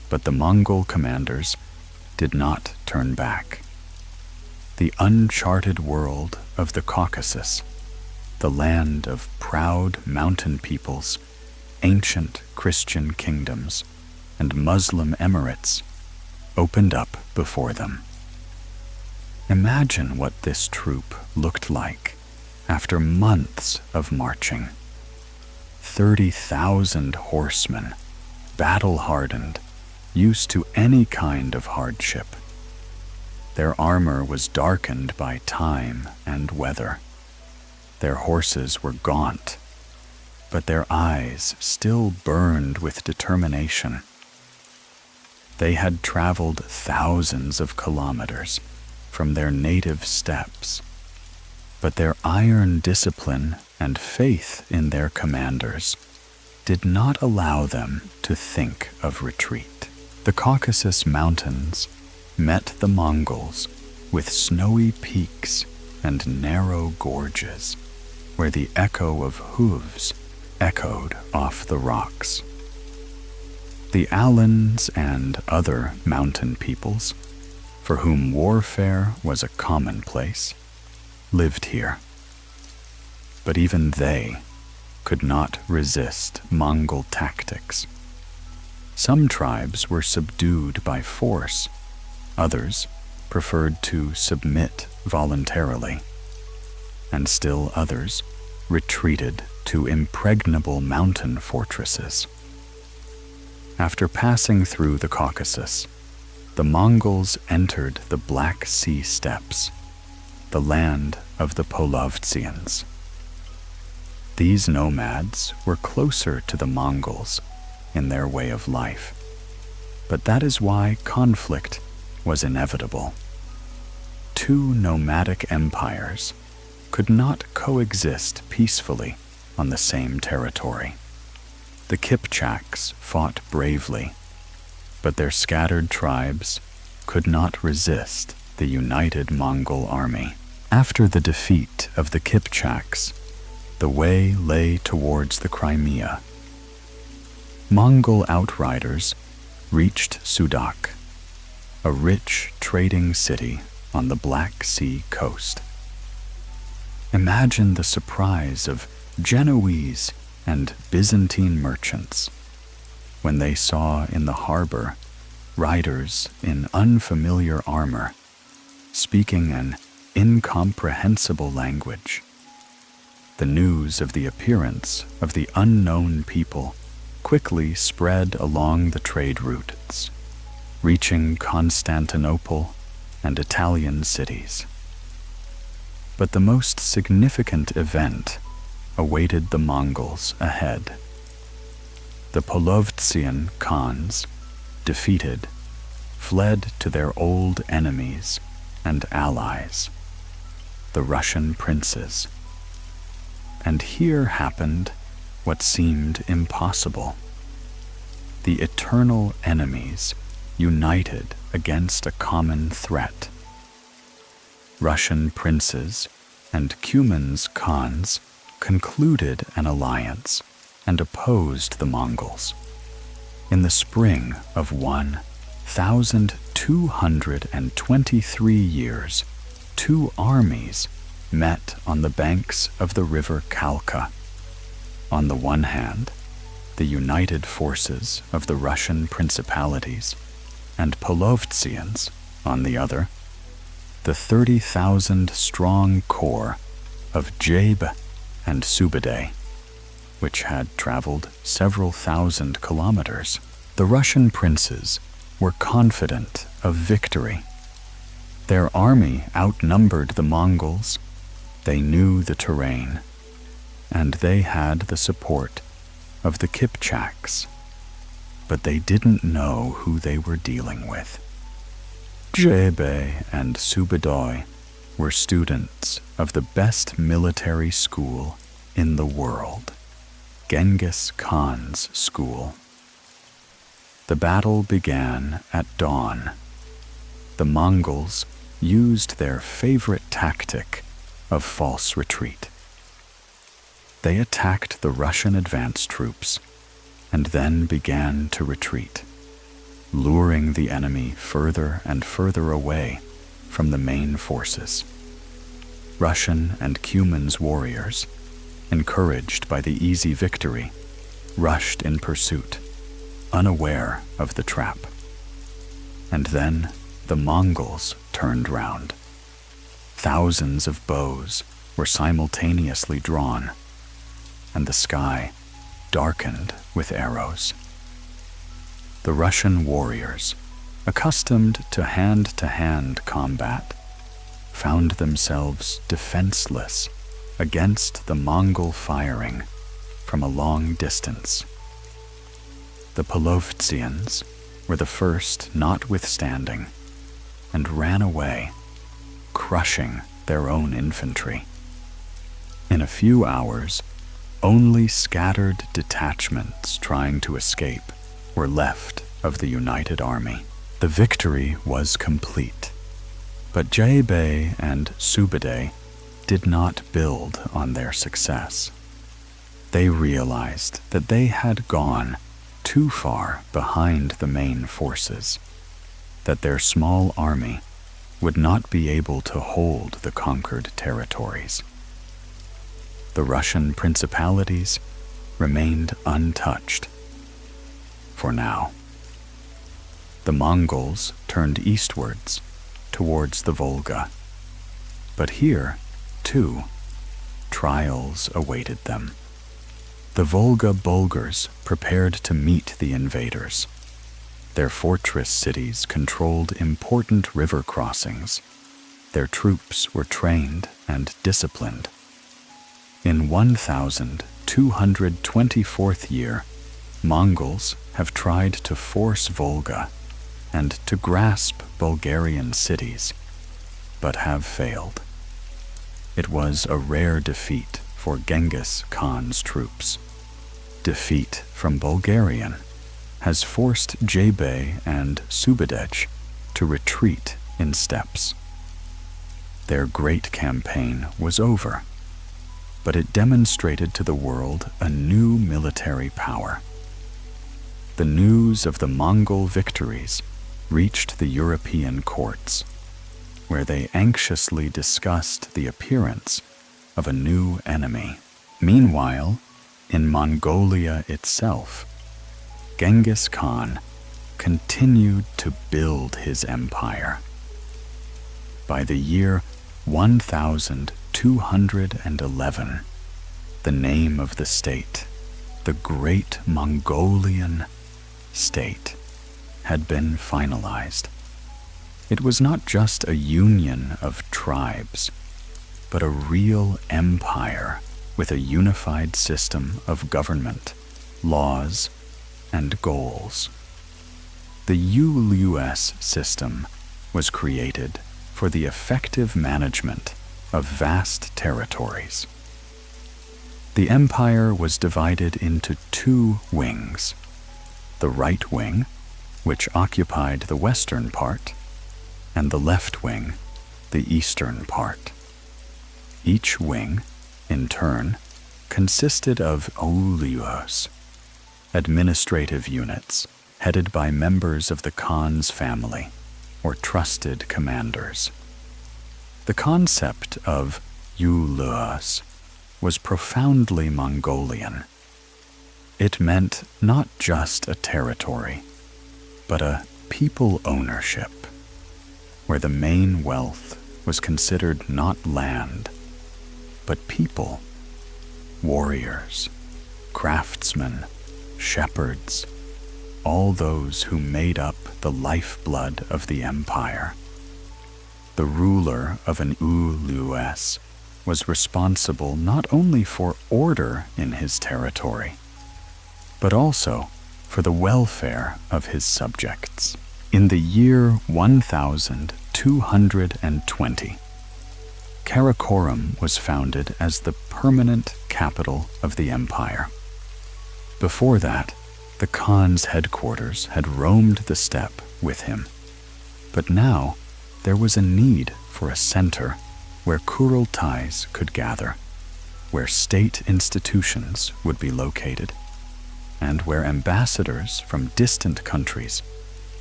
But the Mongol commanders did not turn back. The uncharted world of the Caucasus, the land of proud mountain peoples, ancient Christian kingdoms, and Muslim emirates, opened up before them. Imagine what this troop looked like after months of marching. 30,000 horsemen, battle-hardened, used to any kind of hardship. Their armor was darkened by time and weather. Their horses were gaunt, but their eyes still burned with determination. They had traveled thousands of kilometers from their native steppes, but their iron discipline and faith in their commanders did not allow them to think of retreat. The Caucasus Mountains met the Mongols with snowy peaks and narrow gorges, where the echo of hooves echoed off the rocks. The Alans and other mountain peoples, for whom warfare was a commonplace, lived here. But even they could not resist Mongol tactics. Some tribes were subdued by force, others preferred to submit voluntarily, and still others retreated to impregnable mountain fortresses. After passing through the Caucasus, the Mongols entered the Black Sea steppes, the land of the Polovtsians. These nomads were closer to the Mongols in their way of life, but that is why conflict was inevitable. Two nomadic empires could not coexist peacefully on the same territory. The Kipchaks fought bravely, but their scattered tribes could not resist the united Mongol army. After the defeat of the Kipchaks, the way lay towards the Crimea. Mongol outriders reached Sudak, a rich trading city on the Black Sea coast. Imagine the surprise of Genoese and Byzantine merchants when they saw in the harbor riders in unfamiliar armor, speaking an incomprehensible language. The news of the appearance of the unknown people quickly spread along the trade routes, reaching Constantinople and Italian cities. But the most significant event awaited the Mongols ahead. The Polovtsian Khans, defeated, fled to their old enemies and allies, the Russian princes. And here happened what seemed impossible. The eternal enemies united against a common threat. Russian princes and Cuman's Khans concluded an alliance and opposed the Mongols. In the spring of 1,223 years, two armies met on the banks of the river Kalka. On the one hand, the united forces of the Russian principalities, and Polovtsians on the other, the 30,000-strong corps of Jebe and Subedai, which had traveled several thousand kilometers. The Russian princes were confident of victory. Their army outnumbered the Mongols, they knew the terrain, and they had the support of the Kipchaks, but they didn't know who they were dealing with. Jebe and Subedai were students of the best military school in the world. Genghis Khan's school. The battle began at dawn. The Mongols used their favorite tactic of false retreat. They attacked the Russian advance troops and then began to retreat, luring the enemy further and further away from the main forces. Russian and Cuman's warriors, encouraged by the easy victory, rushed in pursuit, unaware of the trap. And then the Mongols turned round. Thousands of bows were simultaneously drawn, and the sky darkened with arrows. The Russian warriors, accustomed to hand-to-hand combat, found themselves defenseless against the Mongol firing from a long distance. The Polovtsians were the first notwithstanding and ran away, crushing their own infantry. In a few hours, only scattered detachments trying to escape were left of the united army. The victory was complete, but Jebei and Subedai did not build on their success. They realized that they had gone too far behind the main forces, that their small army would not be able to hold the conquered territories. The Russian principalities remained untouched for now. The Mongols turned eastwards towards the Volga, but here, too, trials awaited them. The Volga Bulgars prepared to meet the invaders. Their fortress cities controlled important river crossings. Their troops were trained and disciplined. In 1224th year, Mongols have tried to force Volga and to grasp Bulgarian cities, but have failed. It was a rare defeat for Genghis Khan's troops. Defeat from Bulgarian has forced Jebei and Subedai to retreat in steppes. Their great campaign was over, but it demonstrated to the world a new military power. The news of the Mongol victories reached the European courts, where they anxiously discussed the appearance of a new enemy. Meanwhile, in Mongolia itself, Genghis Khan continued to build his empire. By the year 1211, the name of the state, the Great Mongolian State, had been finalized. It was not just a union of tribes, but a real empire with a unified system of government, laws, and goals. The ULUS system was created for the effective management of vast territories. The empire was divided into two wings: the right wing, which occupied the western part, and the left wing, the eastern part. Each wing, in turn, consisted of ulus, administrative units headed by members of the Khan's family or trusted commanders. The concept of ulus was profoundly Mongolian. It meant not just a territory, but a people ownership, where the main wealth was considered not land, but people, warriors, craftsmen, shepherds, all those who made up the lifeblood of the empire. The ruler of an ulus was responsible not only for order in his territory, but also for the welfare of his subjects. In the year 1220, Karakorum was founded as the permanent capital of the empire. Before that, the Khan's headquarters had roamed the steppe with him. But now, there was a need for a center where Kurultais could gather, where state institutions would be located, and where ambassadors from distant countries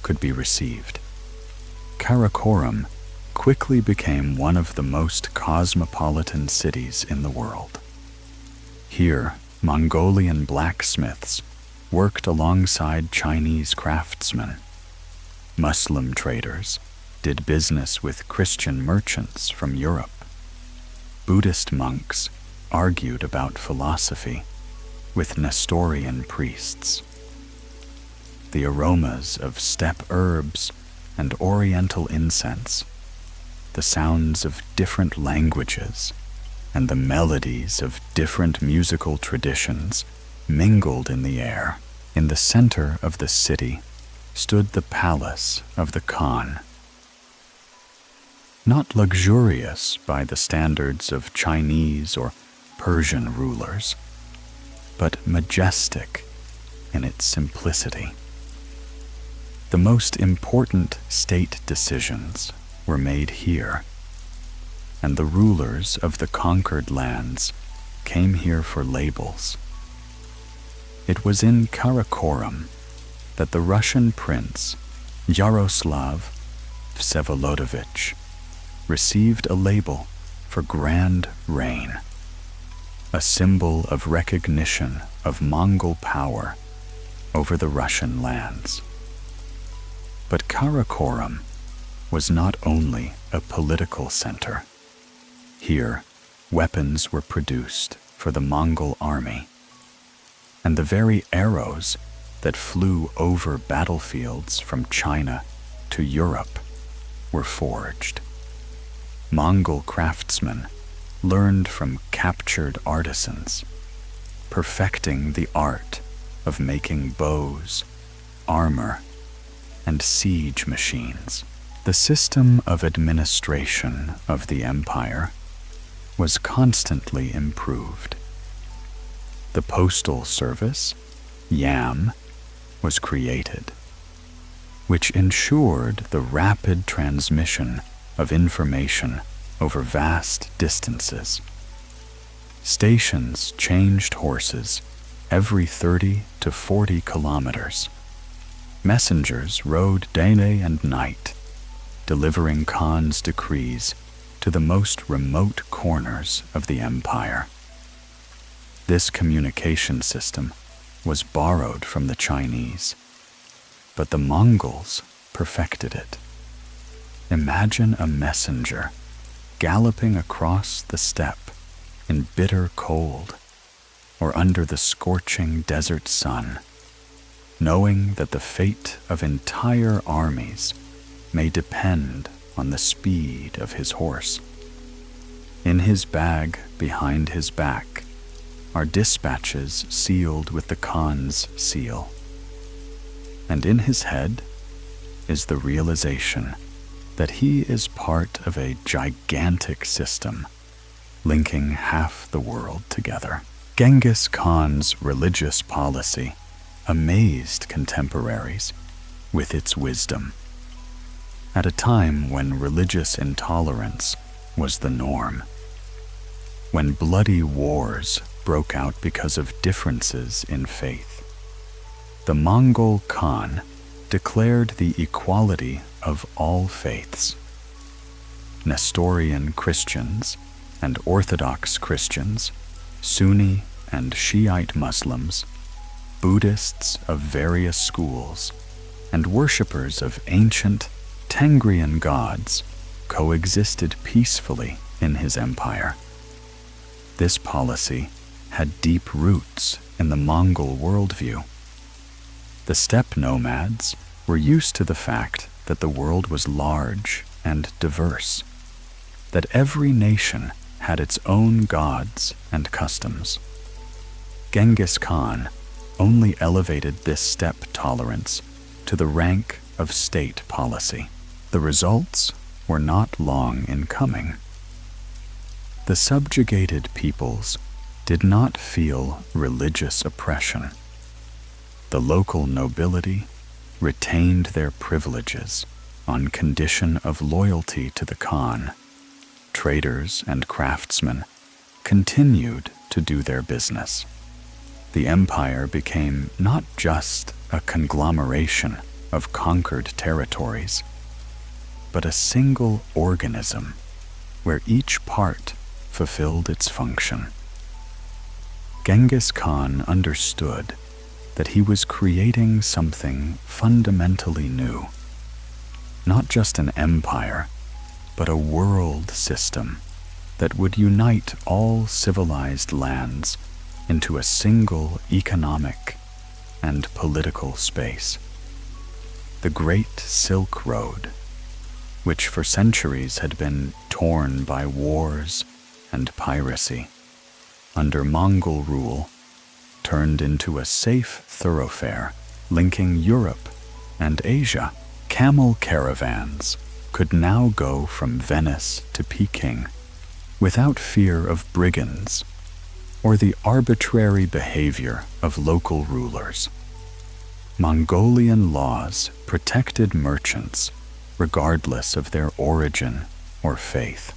could be received. Karakoram quickly became one of the most cosmopolitan cities in the world. Here, Mongolian blacksmiths worked alongside Chinese craftsmen. Muslim traders did business with Christian merchants from Europe. Buddhist monks argued about philosophy with Nestorian priests. The aromas of steppe herbs and oriental incense, the sounds of different languages, and the melodies of different musical traditions mingled in the air. In the center of the city stood the palace of the Khan. Not luxurious by the standards of Chinese or Persian rulers, but majestic in its simplicity. The most important state decisions were made here, and the rulers of the conquered lands came here for labels. It was in Karakoram that the Russian prince Yaroslav Vsevolodovich received a label for Grand Reign, a symbol of recognition of Mongol power over the Russian lands. But Karakoram was not only a political center. Here, weapons were produced for the Mongol army, and the very arrows that flew over battlefields from China to Europe were forged. Mongol craftsmen learned from captured artisans, perfecting the art of making bows, armor, and siege machines. The system of administration of the empire was constantly improved. The postal service, YAM, was created, which ensured the rapid transmission of information over vast distances. Stations changed horses every 30 to 40 kilometers. Messengers rode day and night, delivering Khan's decrees to the most remote corners of the empire. This communication system was borrowed from the Chinese, but the Mongols perfected it. Imagine a messenger galloping across the steppe in bitter cold or under the scorching desert sun, knowing that the fate of entire armies may depend on the speed of his horse. In his bag behind his back are dispatches sealed with the Khan's seal, and in his head is the realization that he is part of a gigantic system linking half the world together. Genghis Khan's religious policy amazed contemporaries with its wisdom. At a time when religious intolerance was the norm, when bloody wars broke out because of differences in faith, the Mongol Khan declared the equality of all faiths. Nestorian Christians and Orthodox Christians, Sunni and Shiite Muslims, Buddhists of various schools, and worshippers of ancient Tengrian gods coexisted peacefully in his empire. This policy had deep roots in the Mongol worldview. The steppe nomads were used to the fact that the world was large and diverse, that every nation had its own gods and customs. Genghis Khan only elevated this steppe tolerance to the rank of state policy. The results were not long in coming. The subjugated peoples did not feel religious oppression. The local nobility retained their privileges on condition of loyalty to the Khan. Traders and craftsmen continued to do their business. The empire became not just a conglomeration of conquered territories, but a single organism where each part fulfilled its function. Genghis Khan understood that he was creating something fundamentally new, not just an empire, but a world system that would unite all civilized lands into a single economic and political space. The Great Silk Road, which for centuries had been torn by wars and piracy, under Mongol rule, turned into a safe thoroughfare linking Europe and Asia. Camel caravans could now go from Venice to Peking without fear of brigands or the arbitrary behavior of local rulers. Mongolian laws protected merchants regardless of their origin or faith.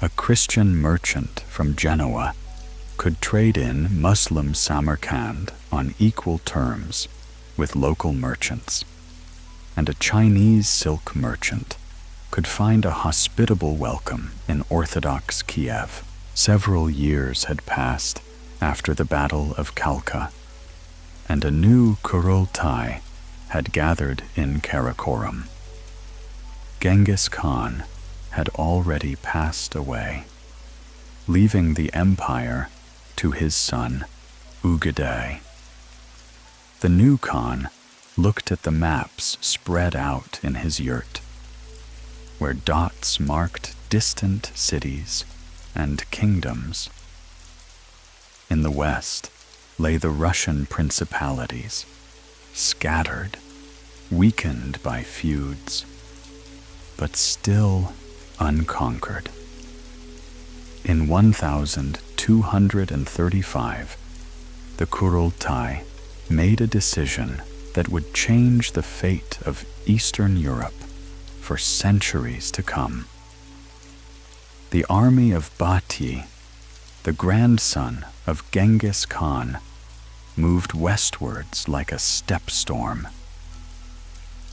A Christian merchant from Genoa could trade in Muslim Samarkand on equal terms with local merchants, and a Chinese silk merchant could find a hospitable welcome in Orthodox Kiev. Several years had passed after the Battle of Khalkha, and a new Kurultai had gathered in Karakorum. Genghis Khan had already passed away, leaving the empire to his son, Ugadai. The new Khan looked at the maps spread out in his yurt, where dots marked distant cities and kingdoms. In the west lay the Russian principalities, scattered, weakened by feuds, but still unconquered. In 1235, the Kurultai made a decision that would change the fate of Eastern Europe for centuries to come. The army of Bati, the grandson of Genghis Khan, moved westwards like a steppe storm.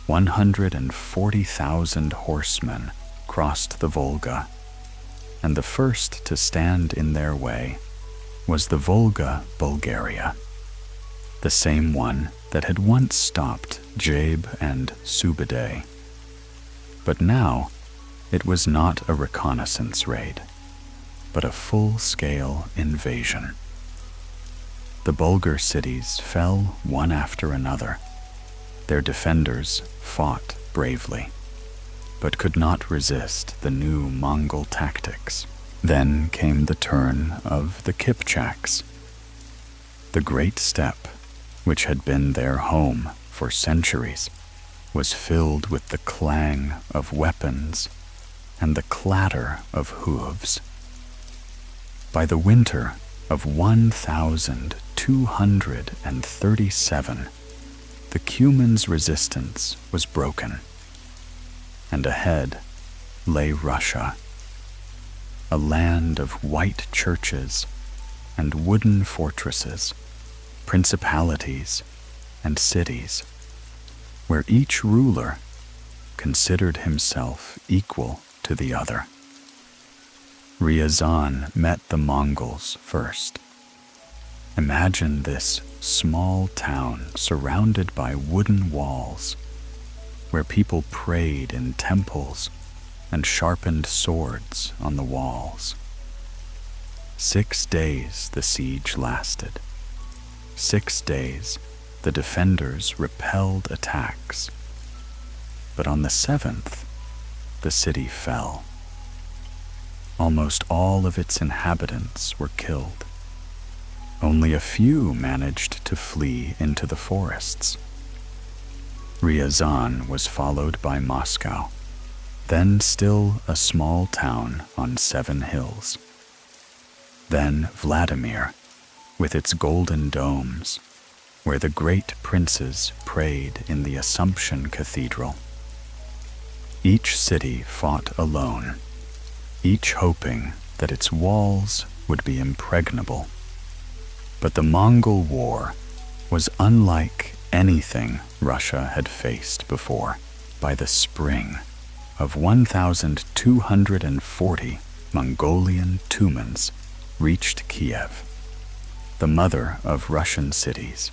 140,000 horsemen crossed the Volga, and the first to stand in their way was the Volga Bulgaria, the same one that had once stopped Jabe and Subadeh. But now it was not a reconnaissance raid, but a full-scale invasion. The Bulgar cities fell one after another. Their defenders fought bravely, but could not resist the new Mongol tactics. Then came the turn of the Kipchaks. The great steppe, which had been their home for centuries, was filled with the clang of weapons and the clatter of hooves. By the winter of 1237, the Cuman's resistance was broken, and ahead lay Russia, a land of white churches and wooden fortresses, principalities and cities, where each ruler considered himself equal to the other. Ryazan met the Mongols first. Imagine this small town surrounded by wooden walls, where people prayed in temples and sharpened swords on the walls. 6 days the siege lasted. 6 days the defenders repelled attacks. But on the 7th, the city fell. Almost all of its inhabitants were killed. Only a few managed to flee into the forests. Ryazan was followed by Moscow, then still a small town on 7 hills. Then Vladimir, with its golden domes, where the great princes prayed in the Assumption Cathedral. Each city fought alone, each hoping that its walls would be impregnable. But the Mongol War was unlike anything Russia had faced before. By the spring of 1240, Mongolian Tumans reached Kiev, the mother of Russian cities,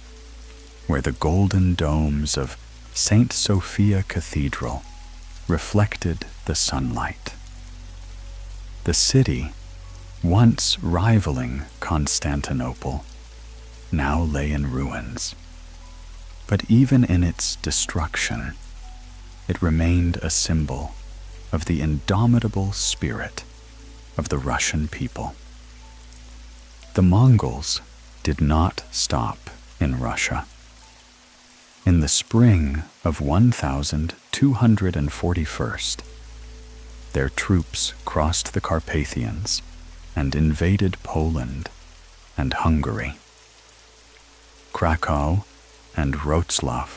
where the golden domes of St. Sophia Cathedral reflected the sunlight. The city, once rivaling Constantinople, now lay in ruins. But even in its destruction, it remained a symbol of the indomitable spirit of the Russian people. The Mongols did not stop in Russia. In the spring of 1241, their troops crossed the Carpathians and invaded Poland and Hungary. Krakow and Wrocław,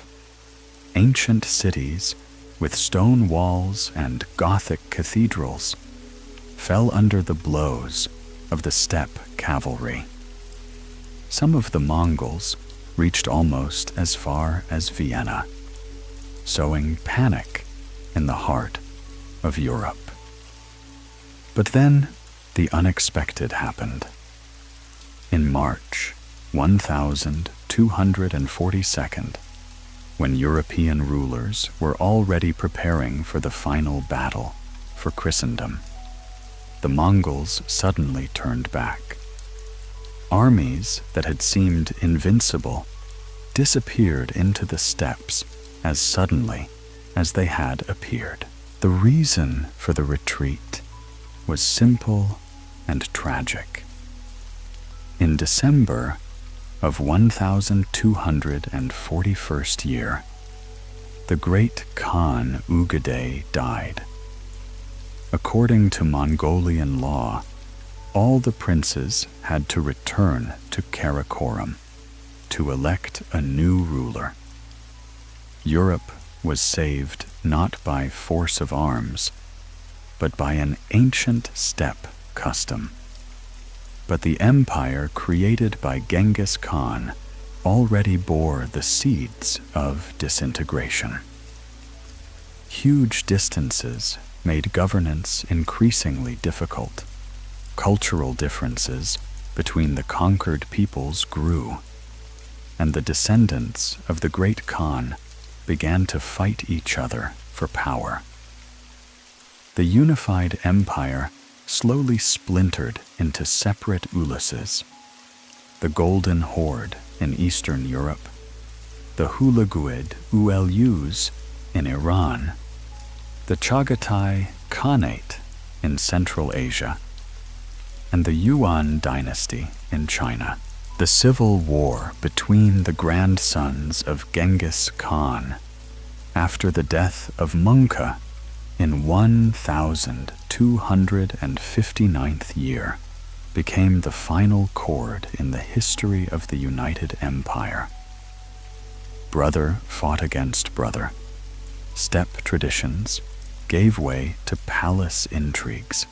ancient cities with stone walls and Gothic cathedrals, fell under the blows of the steppe cavalry. Some of the Mongols reached almost as far as Vienna, sowing panic in the heart of Europe. But then the unexpected happened. In March 1242, when European rulers were already preparing for the final battle for Christendom, the Mongols suddenly turned back. Armies that had seemed invincible disappeared into the steppes as suddenly as they had appeared. The reason for the retreat was simple and tragic. In December of 1241, the great Khan Ugadai died. According to Mongolian law, all the princes had to return to Karakorum to elect a new ruler. Europe was saved not by force of arms, but by an ancient steppe custom. But the empire created by Genghis Khan already bore the seeds of disintegration. Huge distances made governance increasingly difficult. Cultural differences between the conquered peoples grew, and the descendants of the great Khan began to fight each other for power. The unified empire slowly splintered into separate uluses: the Golden Horde in Eastern Europe, the Hulaguid Ulus in Iran, the Chagatai Khanate in Central Asia, and the Yuan dynasty in China. The civil war between the grandsons of Genghis Khan after the death of Munka in 1259 became the final chord in the history of the United Empire. Brother fought against brother. Steppe traditions gave way to palace intrigues.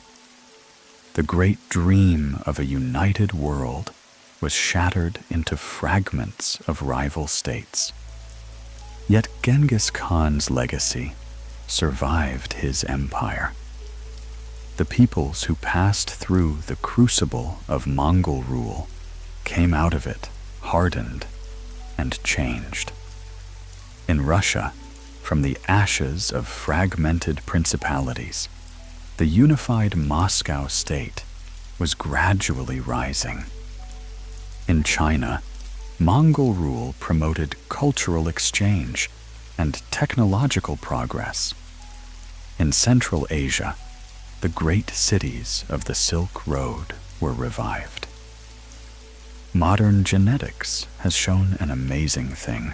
The great dream of a united world was shattered into fragments of rival states. Yet Genghis Khan's legacy survived his empire. The peoples who passed through the crucible of Mongol rule came out of it hardened and changed. In Russia, from the ashes of fragmented principalities, the unified Moscow state was gradually rising. In China, Mongol rule promoted cultural exchange and technological progress. In Central Asia, the great cities of the Silk Road were revived. Modern genetics has shown an amazing thing.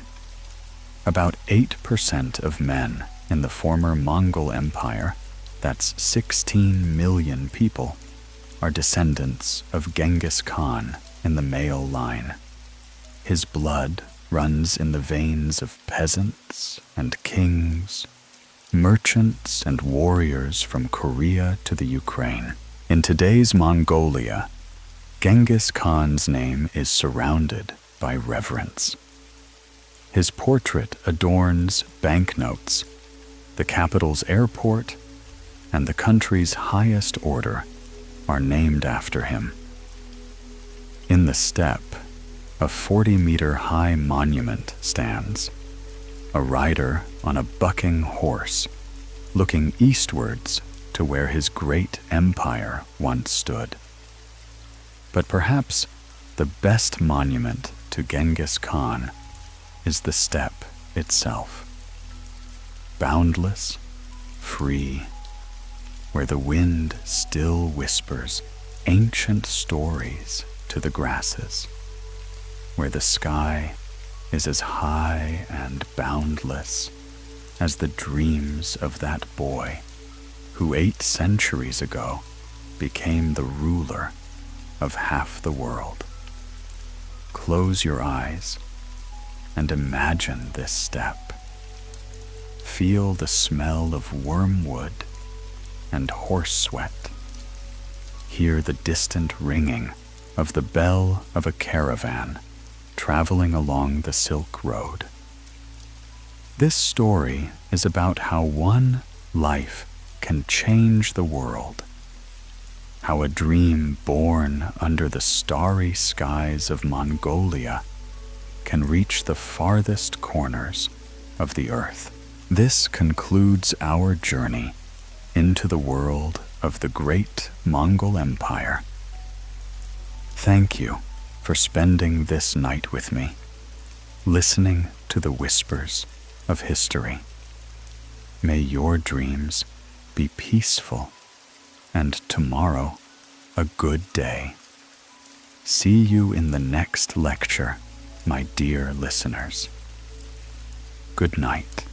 About 8% of men in the former Mongol Empire, that's 16 million people, are descendants of Genghis Khan in the male line. His blood runs in the veins of peasants and kings, merchants and warriors from Korea to the Ukraine. In today's Mongolia, Genghis Khan's name is surrounded by reverence. His portrait adorns banknotes, the capital's airport, and the country's highest order are named after him. In the steppe, a 40-meter-high monument stands, a rider on a bucking horse, looking eastwards to where his great empire once stood. But perhaps the best monument to Genghis Khan is the steppe itself. Boundless, free, where the wind still whispers ancient stories to the grasses, where the sky is as high and boundless as the dreams of that boy who 8 centuries ago became the ruler of half the world. Close your eyes and imagine this steppe. Feel the smell of wormwood and horse sweat. Hear the distant ringing of the bell of a caravan traveling along the Silk Road. This story is about how one life can change the world, how a dream born under the starry skies of Mongolia can reach the farthest corners of the earth. This concludes our journey into the world of the great Mongol Empire. Thank you for spending this night with me, listening to the whispers of history. May your dreams be peaceful and tomorrow a good day. See you in the next lecture, my dear listeners. Good night.